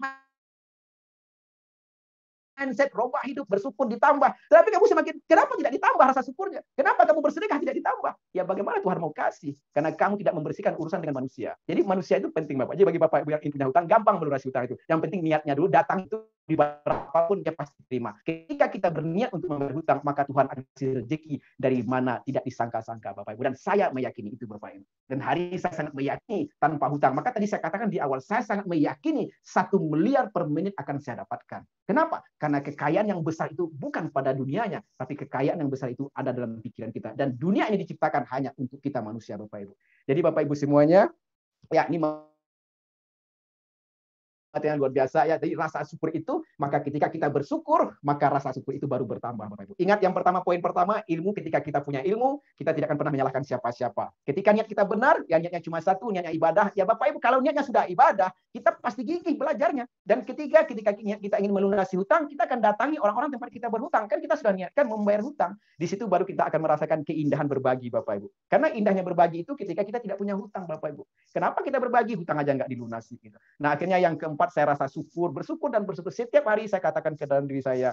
mindset, rubah hidup, bersyukur ditambah. Tapi kamu semakin, kenapa tidak ditambah rasa syukurnya? Kenapa kamu bersedekah tidak ditambah? Ya bagaimana Tuhan mau kasih? Karena kamu tidak membersihkan urusan dengan manusia. Jadi manusia itu penting, Bapak. Jadi bagi Bapak Ibu yang punya hutang, gampang melunasi hutang itu. Yang penting niatnya dulu, datang itu di berapapun dia pasti terima. Ketika kita berniat untuk membayar hutang, maka Tuhan akan kasih rezeki dari mana tidak disangka-sangka, Bapak Ibu. Dan saya meyakini itu, Bapak Ibu. Dan hari ini saya sangat meyakini tanpa hutang. Maka tadi saya katakan di awal, saya sangat meyakini 1 miliar per menit akan saya dapatkan. Kenapa? Karena kekayaan yang besar itu bukan pada dunianya, tapi kekayaan yang besar itu ada dalam pikiran kita. Dan dunia ini diciptakan hanya untuk kita manusia, Bapak Ibu. Jadi Bapak Ibu semuanya, ya ini yang luar biasa ya. Jadi rasa syukur itu, maka ketika kita bersyukur, maka rasa syukur itu baru bertambah, Bapak Ibu. Ingat yang pertama, poin pertama, ilmu. Ketika kita punya ilmu, kita tidak akan pernah menyalahkan siapa-siapa. Ketika niat kita benar, ya niatnya cuma satu, niatnya ibadah. Ya Bapak Ibu, kalau niatnya sudah ibadah, kita pasti gigih belajarnya. Dan ketika kita ingin melunasi hutang, kita akan datangi orang-orang tempat kita berhutang. Kan kita sudah niatkan membayar hutang. Di situ baru kita akan merasakan keindahan berbagi, Bapak Ibu. Karena indahnya berbagi itu ketika kita tidak punya hutang, Bapak Ibu. Kenapa kita berbagi? Hutang aja nggak dilunasi. Gitu. Nah, akhirnya yang keempat, saya rasa syukur, bersyukur dan bersyukur. Setiap hari saya katakan ke dalam diri saya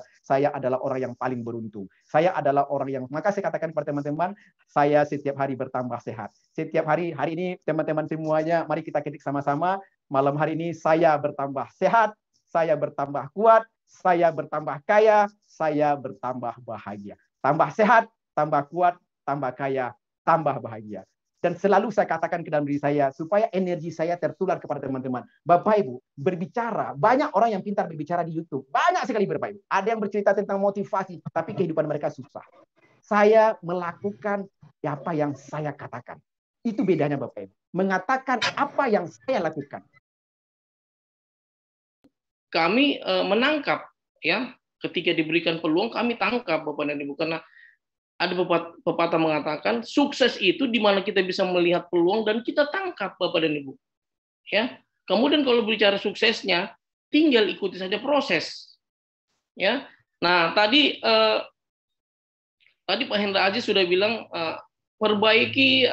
adalah orang yang paling beruntung. Saya adalah orang yang, maka saya katakan kepada teman-teman, saya setiap hari bertambah sehat. Setiap hari ini teman-teman semuanya, mari kita ketik sama-sama. Malam hari ini saya bertambah sehat, saya bertambah kuat, saya bertambah kaya, saya bertambah bahagia. Tambah sehat, tambah kuat, tambah kaya, tambah bahagia. Dan selalu saya katakan ke dalam diri saya, supaya energi saya tertular kepada teman-teman. Bapak Ibu, berbicara. Banyak orang yang pintar berbicara di YouTube. Banyak sekali Bapak Ibu. Ada yang bercerita tentang motivasi, tapi kehidupan mereka susah. Saya melakukan apa yang saya katakan. Itu bedanya Bapak Ibu. Mengatakan apa yang saya lakukan. Kami menangkap, ya, ketika diberikan peluang, kami tangkap Bapak dan Ibu. Karena ada pepatah mengatakan sukses itu di mana kita bisa melihat peluang dan kita tangkap, Bapak dan Ibu. Ya. Kemudian kalau bicara suksesnya, tinggal ikuti saja proses. Ya. Nah, tadi Pak Hendra Aziz sudah bilang perbaiki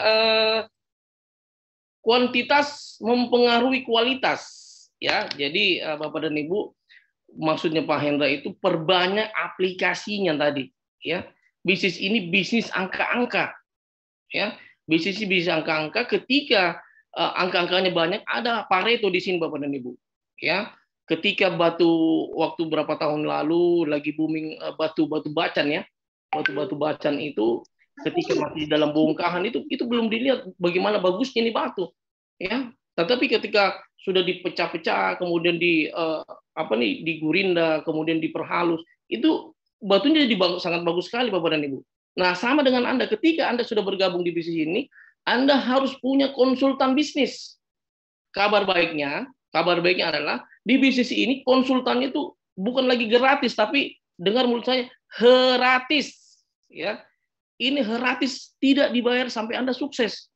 kuantitas mempengaruhi kualitas. Ya. Jadi Bapak dan Ibu, maksudnya Pak Hendra itu perbanyak aplikasinya tadi. Ya. Bisnis ini bisnis angka-angka, ya. BCC bisa angka-angka ketika angka-angkanya banyak, ada Pareto di sini Bapak dan Ibu. Ya, ketika waktu berapa tahun lalu lagi booming batu-batu bacan ya, batu-batu bacan itu ketika masih dalam bongkahan itu belum dilihat bagaimana bagusnya ini batu, ya. Tetapi ketika sudah dipecah-pecah, kemudian digurinda, kemudian diperhalus, itu batunya jadi sangat bagus sekali Bapak dan Ibu. Nah, sama dengan Anda, ketika Anda sudah bergabung di bisnis ini, Anda harus punya konsultan bisnis. Kabar baiknya adalah di bisnis ini konsultannya itu bukan lagi gratis, tapi dengar mulut saya, gratis. Ya, ini gratis, tidak dibayar sampai Anda sukses.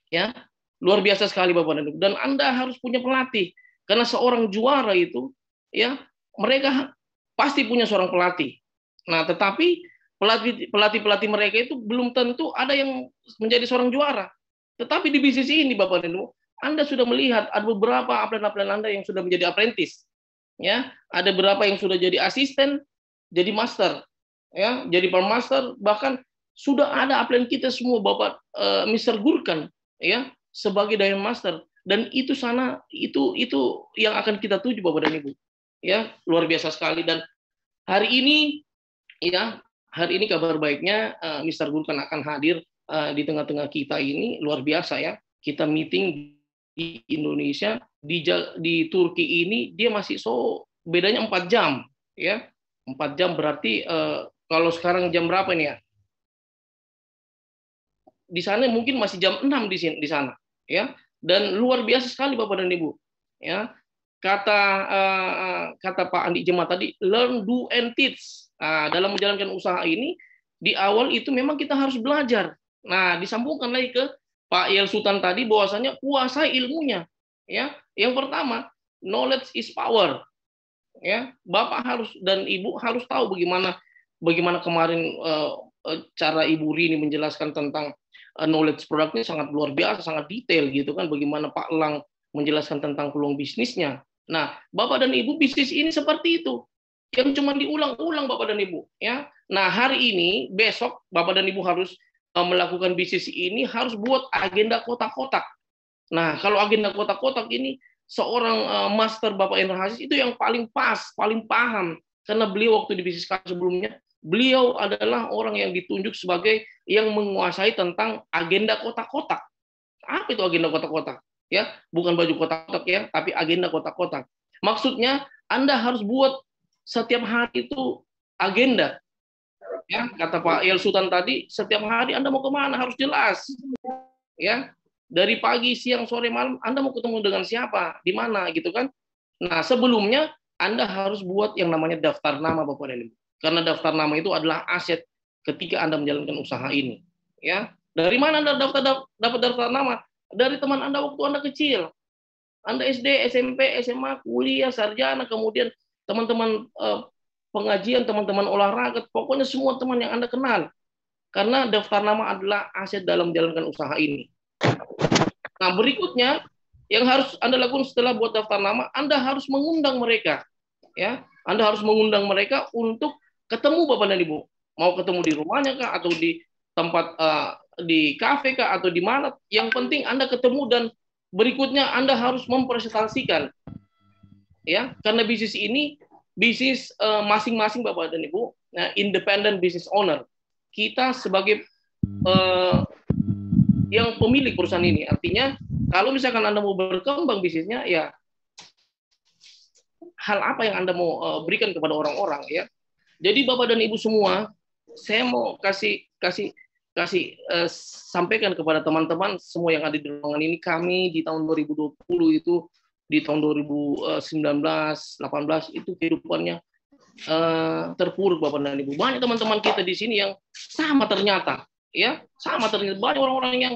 Ya, luar biasa sekali Bapak dan Ibu. Dan Anda harus punya pelatih, karena seorang juara itu, ya, mereka pasti punya seorang pelatih. Nah, tetapi pelatih mereka itu belum tentu ada yang menjadi seorang juara. Tetapi di bisnis ini Bapak dan Ibu, Anda sudah melihat ada beberapa upline Anda yang sudah menjadi apprentice. Ya, ada beberapa yang sudah jadi asisten, jadi master, ya, jadi permaster, bahkan sudah ada upline kita semua Bapak Mr. Gurkan, ya, sebagai Diamond Master, dan itu yang akan kita tuju Bapak dan Ibu. Ya, luar biasa sekali. Dan hari ini kabar baiknya Mr. Gurkan akan hadir di tengah-tengah kita ini, luar biasa ya. Kita meeting di Indonesia, di Turki ini dia masih bedanya 4 jam ya. 4 jam berarti kalau sekarang jam berapa nih ya? Di sana mungkin masih jam 6 di sana ya. Dan luar biasa sekali Bapak dan Ibu ya. Kata Pak Andi Jema tadi, learn, do and teach. Nah, dalam menjalankan usaha ini di awal itu memang kita harus belajar. Nah, disambungkan lagi ke Pak Yel Sultan tadi bahwasanya kuasai ilmunya. Ya, yang pertama, knowledge is power. Ya, Bapak harus dan Ibu harus tahu bagaimana kemarin cara Ibu Rini menjelaskan tentang knowledge produknya sangat luar biasa, sangat detail gitu kan. Bagaimana Pak Lang menjelaskan tentang peluang bisnisnya. Nah, Bapak dan Ibu, bisnis ini seperti itu, yang cuma diulang-ulang Bapak dan Ibu. Ya, nah hari ini, besok Bapak dan Ibu harus melakukan bisnis ini, harus buat agenda kotak-kotak. Nah, kalau agenda kotak-kotak ini, seorang master Bapak Indra Hasis itu yang paling pas, paling paham, karena beliau waktu di bisnis sebelumnya, beliau adalah orang yang ditunjuk sebagai yang menguasai tentang agenda kotak-kotak. Apa itu agenda kotak-kotak? Ya, bukan baju kotak-kotak ya, tapi agenda kotak-kotak. Maksudnya Anda harus buat setiap hari itu agenda. Ya, kata Pak Yel Sultan tadi, setiap hari Anda mau kemana harus jelas. Ya, dari pagi, siang, sore, malam Anda mau ketemu dengan siapa, di mana gitu kan. Nah, sebelumnya Anda harus buat yang namanya daftar nama Bapak dan Ibu. Karena daftar nama itu adalah aset ketika Anda menjalankan usaha ini. Ya, dari mana Anda dapat daftar nama? Dari teman Anda waktu Anda kecil. Anda SD, SMP, SMA, kuliah, sarjana, kemudian teman-teman pengajian, teman-teman olahraga, pokoknya semua teman yang Anda kenal. Karena daftar nama adalah aset dalam menjalankan usaha ini. Nah, berikutnya yang harus Anda lakukan setelah buat daftar nama, Anda harus mengundang mereka. Ya, Anda harus mengundang mereka untuk ketemu Bapak dan Ibu. Mau ketemu di rumahnya kah, atau di tempat di kafe kah, atau di mana? Yang penting Anda ketemu, dan berikutnya Anda harus mempresentasikan. Ya, karena bisnis ini bisnis masing-masing Bapak dan Ibu, independent business owner. Kita sebagai yang pemilik perusahaan ini. Artinya kalau misalkan Anda mau berkembang bisnisnya, ya hal apa yang Anda mau berikan kepada orang-orang ya. Jadi Bapak dan Ibu semua, saya mau kasih sampaikan kepada teman-teman semua yang ada di ruangan ini, kami di tahun 2020 itu, di tahun 2019, 18 itu kehidupannya terpuruk Bapak dan Ibu. Banyak teman-teman kita di sini yang sama ternyata banyak orang-orang yang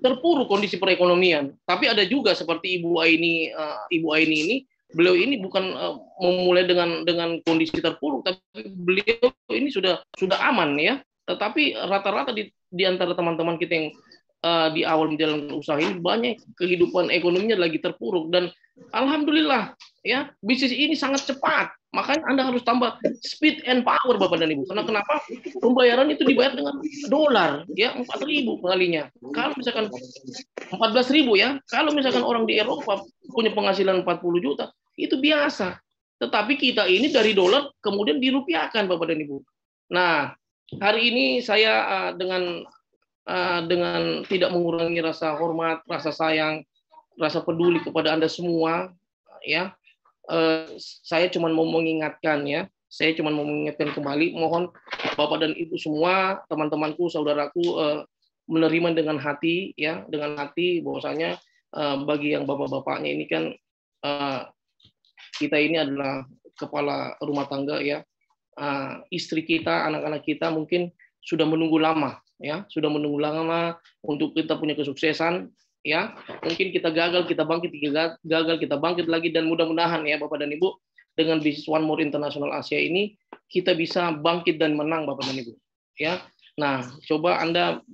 terpuruk kondisi perekonomian. Tapi ada juga seperti Ibu Aini ini, beliau ini bukan memulai dengan kondisi terpuruk, tapi beliau ini sudah aman ya. Tetapi rata-rata di antara teman-teman kita yang di awal menjalankan usaha ini, banyak kehidupan ekonominya lagi terpuruk, dan Alhamdulillah, ya, bisnis ini sangat cepat. Makanya Anda harus tambah speed and power, Bapak dan Ibu. Karena kenapa? Pembayaran itu dibayar dengan dolar, ya, 4.000 kalinya. Kalau misalkan 14.000 ya, kalau misalkan orang di Eropa punya penghasilan 40 juta, itu biasa. Tetapi kita ini dari dolar kemudian dirupiahkan, Bapak dan Ibu. Nah, hari ini saya dengan tidak mengurangi rasa hormat, rasa sayang, rasa peduli kepada Anda semua, ya. Saya cuma mau mengingatkan, ya. Saya cuma mau mengingatkan kembali, mohon Bapak dan Ibu semua, teman-temanku, saudaraku, menerima dengan hati, ya, dengan hati bahwasanya bagi yang bapak-bapaknya ini kan kita ini adalah kepala rumah tangga, ya. Istri kita, anak-anak kita mungkin sudah menunggu lama, ya, sudah menunggu lama untuk kita punya kesuksesan. Ya, mungkin kita gagal, kita bangkit, gagal, kita bangkit lagi, dan mudah-mudahan ya Bapak dan Ibu, dengan bisnis One More International Asia ini kita bisa bangkit dan menang, Bapak dan Ibu. Ya, nah coba Anda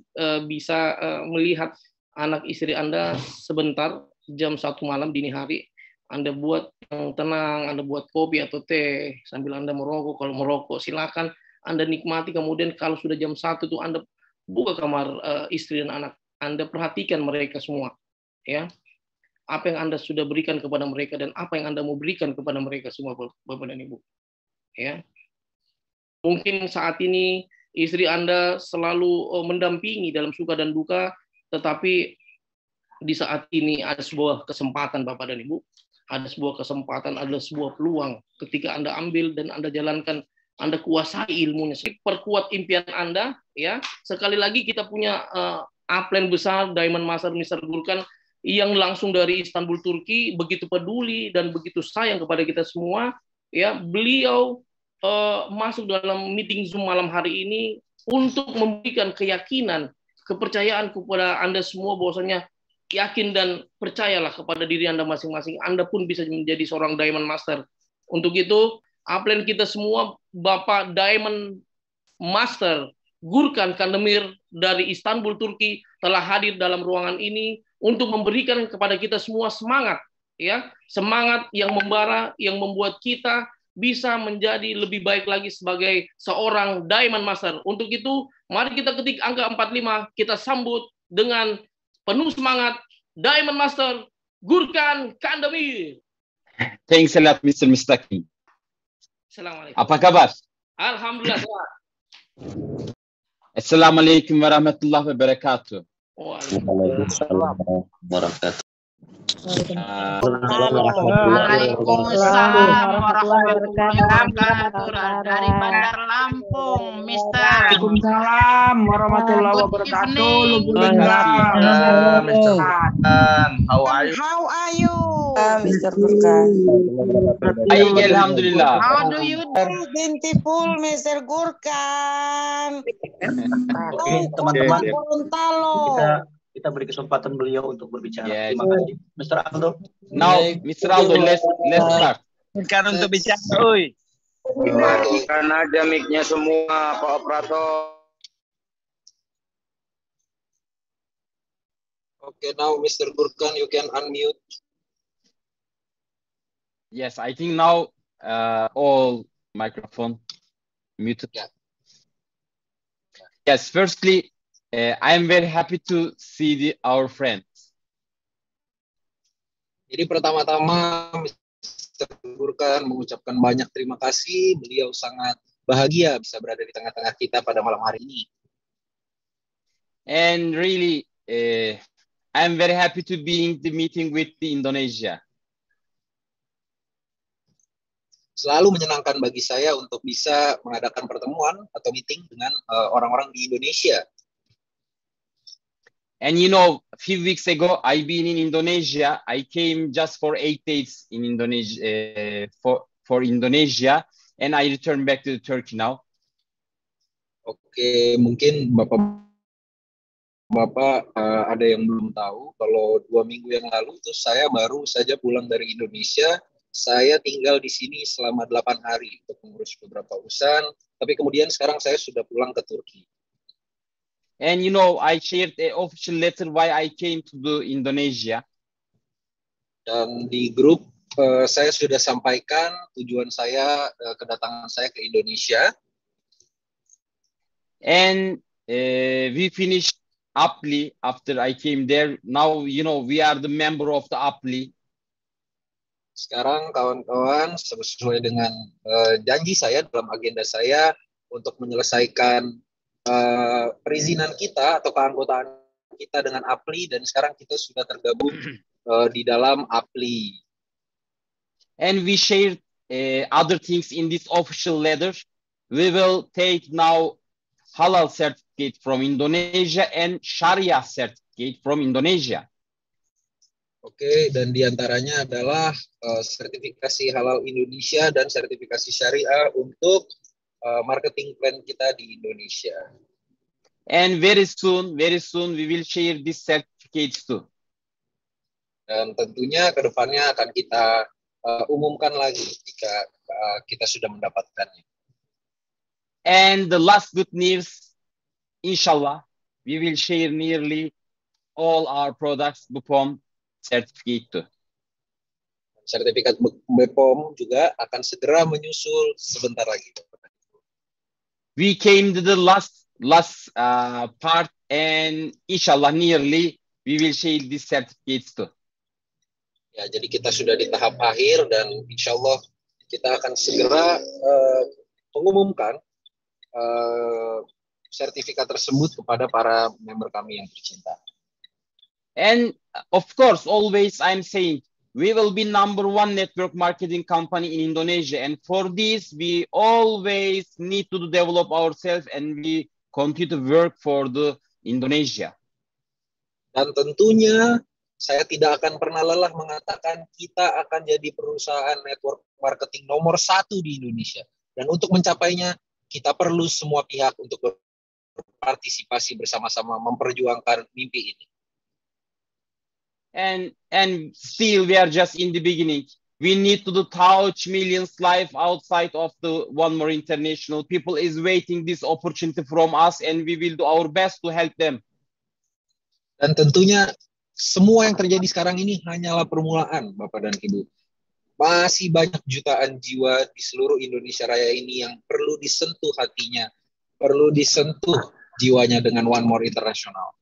bisa melihat anak istri Anda sebentar, jam 1 malam dini hari, Anda buat yang tenang, Anda buat kopi atau teh sambil Anda merokok. Kalau merokok silakan Anda nikmati. Kemudian kalau sudah jam 1 tuh Anda buka kamar istri dan anak. Anda perhatikan mereka semua, ya. Apa yang Anda sudah berikan kepada mereka dan apa yang Anda mau berikan kepada mereka semua, Bapak dan Ibu. Ya. Mungkin saat ini istri Anda selalu mendampingi dalam suka dan duka, tetapi di saat ini ada sebuah kesempatan, Bapak dan Ibu. Ada sebuah kesempatan, ada sebuah peluang ketika Anda ambil dan Anda jalankan, Anda kuasai ilmunya. Perkuat impian Anda, ya. Sekali lagi kita punya upline besar Diamond Master Mr. Gurkan yang langsung dari Istanbul, Turki, begitu peduli dan begitu sayang kepada kita semua, ya. Beliau masuk dalam meeting Zoom malam hari ini untuk memberikan keyakinan, kepercayaan kepada Anda semua bahwasanya yakin dan percayalah kepada diri Anda masing-masing. Anda pun bisa menjadi seorang Diamond Master. Untuk itu, upline kita semua Bapak Diamond Master Gurkan Kandemir dari Istanbul, Turki telah hadir dalam ruangan ini untuk memberikan kepada kita semua semangat, ya, semangat yang membara, yang membuat kita bisa menjadi lebih baik lagi sebagai seorang Diamond Master. Untuk itu, mari kita ketik angka 45, kita sambut dengan penuh semangat Diamond Master Gurkan Kandemir. Thanks a lot, Mr. Mustaqim. Assalamualaikum. Apa kabar? Alhamdulillah. Assalamualaikum warahmatullahi wabarakatuh. Waalaikumsalam warahmatullahi Waalaikumsalam warahmatullahi wabarakatuh. Dari Bandar Lampung, Mister. Waalaikumsalam warahmatullahi wabarakatuh. How are you? How are you, Mr. Gurkan? Baik, alhamdulillah. How do you do, beautiful Mr. Gurkan? Oke, teman-teman, Gorontalo. kita beri kesempatan beliau untuk berbicara. Yes. Terima kasih, Mr. Aldo. Now, Mr. Aldo, let's start. Kan untuk bicara, oi. Matikan aja mic-nya semua, Pak Operator. Okay, now Mr. Gurkan, you can unmute. Yes, I think now all microphone muted. Yeah. Yes, firstly, I am very happy to see our friends. Jadi pertama-tama Mr. Gurkan mengucapkan banyak terima kasih. Beliau sangat bahagia bisa berada di tengah-tengah kita pada malam hari ini. And really, I am very happy to be in the meeting with the Indonesia. Selalu menyenangkan bagi saya untuk bisa mengadakan pertemuan atau meeting dengan orang-orang di Indonesia. And you know, a few weeks ago, I've been in Indonesia. I came just for 8 days in Indonesia, for Indonesia, and I returned back to Turkey now. Oke, mungkin Bapak ada yang belum tahu, kalau 2 minggu yang lalu itu saya baru saja pulang dari Indonesia. Saya tinggal di sini selama 8 hari untuk mengurus beberapa urusan, tapi kemudian sekarang saya sudah pulang ke Turki. And you know, I shared an official letter why I came to Indonesia. Dan di grup saya sudah sampaikan tujuan saya, kedatangan saya ke Indonesia. And we finished APLI after I came there. Now, you know, we are the member of the APLI. Sekarang kawan-kawan, sesuai dengan janji saya dalam agenda saya untuk menyelesaikan perizinan kita atau keanggotaan kita dengan APLI, dan sekarang kita sudah tergabung di dalam APLI. And we shared other things in this official letter. We will take now Halal certificate from Indonesia and Sharia certificate from Indonesia. Oke, dan diantaranya adalah sertifikasi halal Indonesia dan sertifikasi syariah untuk marketing plan kita di Indonesia. And very soon we will share these certificates too. Dan tentunya ke depannya akan kita umumkan lagi jika kita sudah mendapatkannya. And the last good news, inshallah, we will share nearly all our products BPOM certificate too. Sertifikat BPOM juga akan segera menyusul sebentar lagi. We came to the last part, and inshallah nearly we will share these certificates too. Ya, jadi kita sudah di tahap akhir dan inshallah kita akan segera mengumumkan sertifikat tersebut kepada para member kami yang tercinta. And of course, always I'm saying we will be #1 network marketing company in Indonesia, and for this we always need to develop ourselves and we continue to work for the Indonesia. Dan tentunya saya tidak akan pernah lelah mengatakan kita akan jadi perusahaan network marketing nomor 1 di Indonesia. Dan untuk mencapainya kita perlu semua pihak untuk berpartisipasi bersama-sama memperjuangkan mimpi ini. And still we are just in the beginning. We need to touch millions live outside of the One More International. People is waiting this opportunity from us, and we will do our best to help them. Dan tentunya semua yang terjadi sekarang ini hanyalah permulaan, Bapak dan Ibu. Masih banyak jutaan jiwa di seluruh Indonesia Raya ini yang perlu disentuh hatinya, perlu disentuh jiwanya dengan One More International.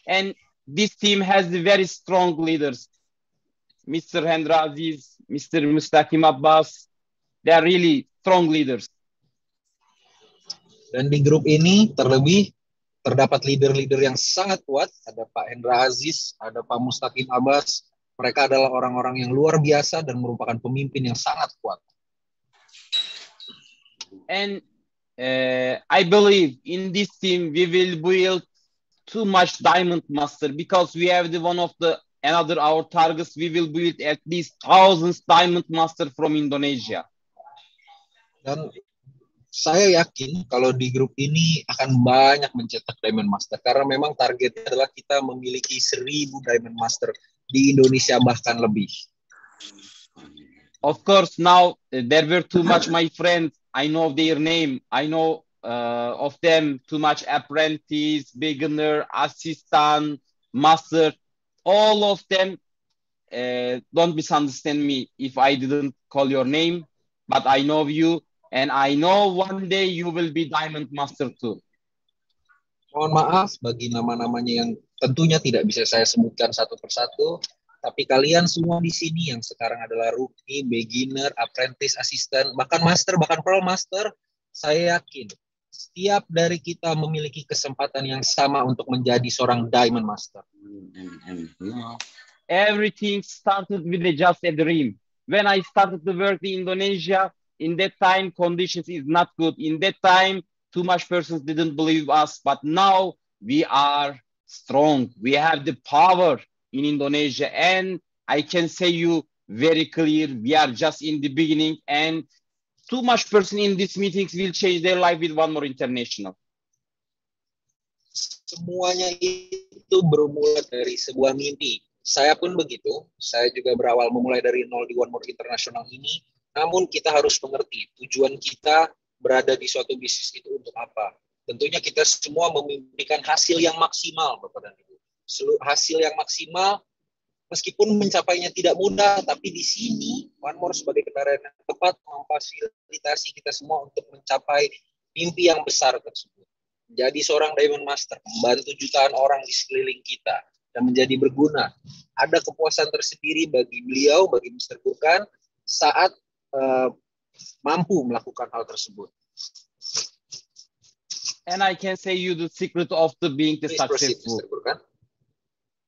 And this team has very strong leaders. Mr. Hendra Aziz, Mr. Mustaqim Abbas, they are really strong leaders. Dan di grup ini terlebih terdapat leader-leader yang sangat kuat. Ada Pak Hendra Aziz, ada Pak Mustaqim Abbas. Mereka adalah orang-orang yang luar biasa dan merupakan pemimpin yang sangat kuat. And I believe in this team we will build too much Diamond Master, because we have one of the another our targets. We will build at least thousands Diamond Master from Indonesia. Dan saya yakin kalau di grup ini akan banyak mencetak Diamond Master, karena memang targetnya adalah kita memiliki 1000 Diamond Master di Indonesia, bahkan lebih. Of course, now there were too much my friends. I know their name. I know of them too much: apprentice, beginner, assistant, master. All of them. Don't misunderstand me if I didn't call your name, but I know you. And I know one day you will be Diamond Master too. Mohon maaf bagi nama-namanya yang tentunya tidak bisa saya sebutkan satu persatu, tapi kalian semua di sini yang sekarang adalah rookie, beginner, apprentice, assistant, bahkan master, bahkan pro master, saya yakin setiap dari kita memiliki kesempatan yang sama untuk menjadi seorang Diamond Master. Everything started with just a dream. When I started to work in Indonesia, in that time, conditions is not good. In that time, too much persons didn't believe us. But now we are strong. We have the power in Indonesia. And I can say you very clear, we are just in the beginning. And too much person in these meetings will change their life with One More International. Semuanya itu bermula dari sebuah mimpi. Saya pun begitu. Saya juga berawal memulai dari nol di One More International ini. Namun kita harus mengerti tujuan kita berada di suatu bisnis itu untuk apa. Tentunya kita semua memimpikan hasil yang maksimal, Bapak dan Ibu. Hasil yang maksimal meskipun mencapainya tidak mudah, tapi di sini One More sebagai kendaraan yang tepat memfasilitasi kita semua untuk mencapai mimpi yang besar tersebut. Menjadi seorang Diamond Master, membantu jutaan orang di sekeliling kita, dan menjadi berguna. Ada kepuasan tersendiri bagi beliau, bagi Mr. Gurkan, saat mampu melakukan hal tersebut. And I can say you the secret of being Please successful. proceed, Mr. Gurkan.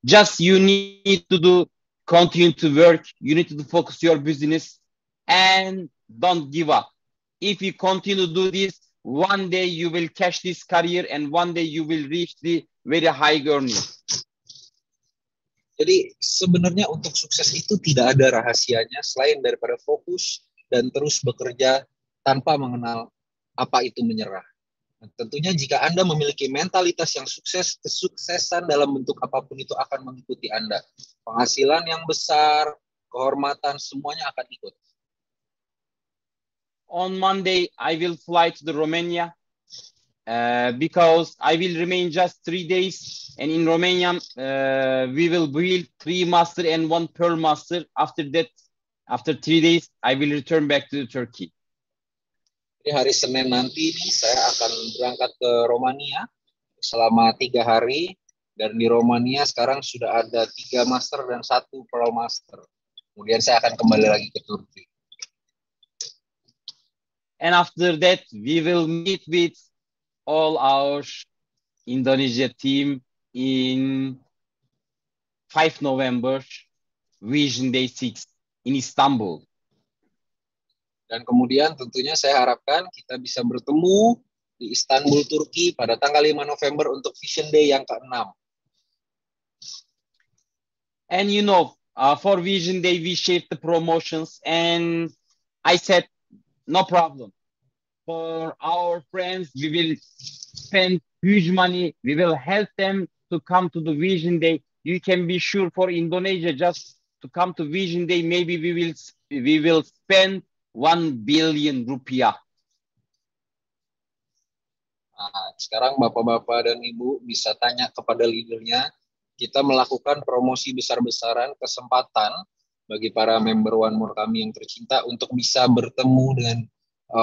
Just you need to continue to work. You need to focus your business and don't give up. If you continue to do this, one day you will catch this career and one day you will reach the very high earning. Jadi sebenarnya untuk sukses itu tidak ada rahasianya selain daripada fokus dan terus bekerja tanpa mengenal apa itu menyerah. Tentunya jika Anda memiliki mentalitas yang sukses, kesuksesan dalam bentuk apapun itu akan mengikuti Anda. Penghasilan yang besar, kehormatan, semuanya akan ikut. On Monday, I will fly to the Romania because I will remain just 3 days. And in Romania, we will build 3 master and 1 pearl master. After that, after 3 days, I will return back to Turkey. Jadi hari Senin nanti nih, saya akan berangkat ke Romania selama 3 hari. Dan di Romania sekarang sudah ada 3 master dan 1 pearl master. Kemudian saya akan kembali lagi ke Turki. And after that, we will meet with all our Indonesia team in 5 November, Vision Day 6 in Istanbul. Dan kemudian tentunya saya harapkan kita bisa bertemu di Istanbul, Turki pada tanggal 5 November untuk Vision Day yang ke-6. And you know, for Vision Day, we shaped the promotions and I said, no problem. For our friends, we will spend huge money. We will help them to come to the Vision Day. You can be sure for Indonesia just to come to Vision Day, maybe we will spend 1 billion rupiah. Nah, sekarang Bapak-Bapak dan Ibu bisa tanya kepada leadernya. Kita melakukan promosi besar-besaran, kesempatan bagi para member One More kami yang tercinta untuk bisa bertemu dengan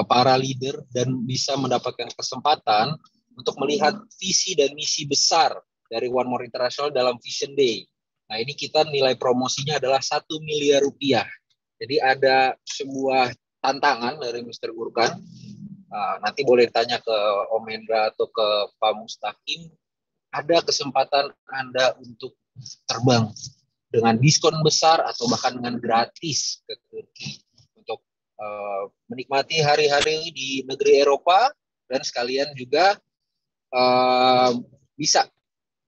para leader dan bisa mendapatkan kesempatan untuk melihat visi dan misi besar dari One More International dalam Vision Day. Nah, ini kita nilai promosinya adalah 1 miliar rupiah. Jadi ada sebuah tantangan dari Mr. Gurkan. Nanti boleh tanya ke Om Hendra atau ke Pak Mustaqim. Ada kesempatan Anda untuk terbang dengan diskon besar atau bahkan dengan gratis ke Turki untuk menikmati hari-hari di negeri Eropa dan sekalian juga bisa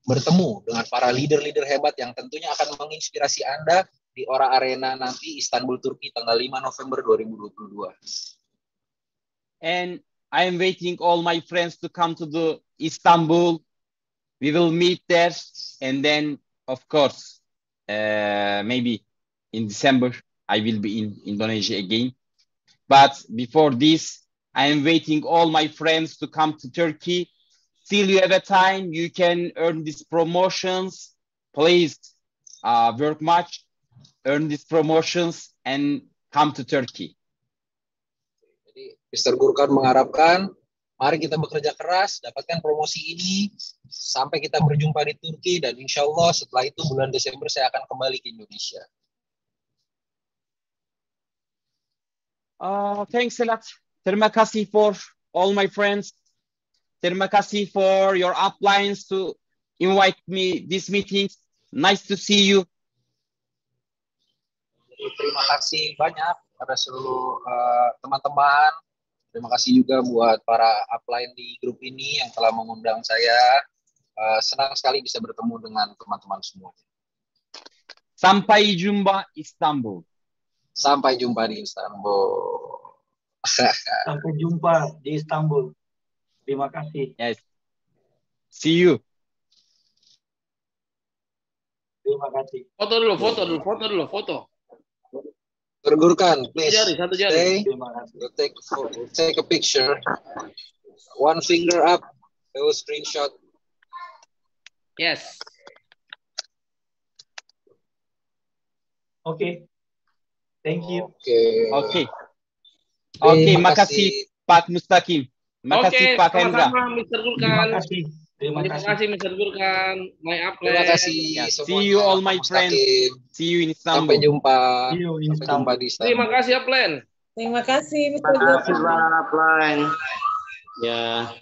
bertemu dengan para leader-leader hebat yang tentunya akan menginspirasi Anda di Ora Arena nanti Istanbul, Turki tanggal 5 November 2022. And I am waiting all my friends to come to the Istanbul. We will meet there and then of course maybe in December I will be in Indonesia again. But before this, I am waiting all my friends to come to Turkey. Still you have a time, you can earn these promotions. Please work much, earn these promotions and come to Turkey. Jadi Mr. Gurkan mengharapkan, mari kita bekerja keras, dapatkan promosi ini, sampai kita berjumpa di Turki, dan insya Allah setelah itu bulan Desember saya akan kembali ke Indonesia. Thanks a lot. Terima kasih for all my friends. Terima kasih for your uplines to invite me this meeting. Nice to see you. Terima kasih banyak pada seluruh teman-teman. Terima kasih juga buat para upline di grup ini yang telah mengundang saya. Senang sekali bisa bertemu dengan teman-teman semuanya. Sampai jumpa Istanbul. Sampai jumpa di Istanbul. Sampai jumpa di Istanbul. Terima kasih. Yes. See you. Terima kasih. Foto dulu, foto. Tergurkan, please. Satu jari. Take a picture. One finger up. Do a screenshot. Yes. Oke. Thank you. Oke, makasih Pak Mustaqim. Makasih Pak Hendra. Sama-sama Mr. Gurkan. Terima kasih Mr. Gurkan. My Apple. Terima kasih See you all my friends. See you in Istanbul. Sampai jumpa. See you in Sampai jumpa di Istanbul. Terima kasih Aplen. Terima kasih, Mr. Terima kasih, Gurkan. Pak Aplen. Ya.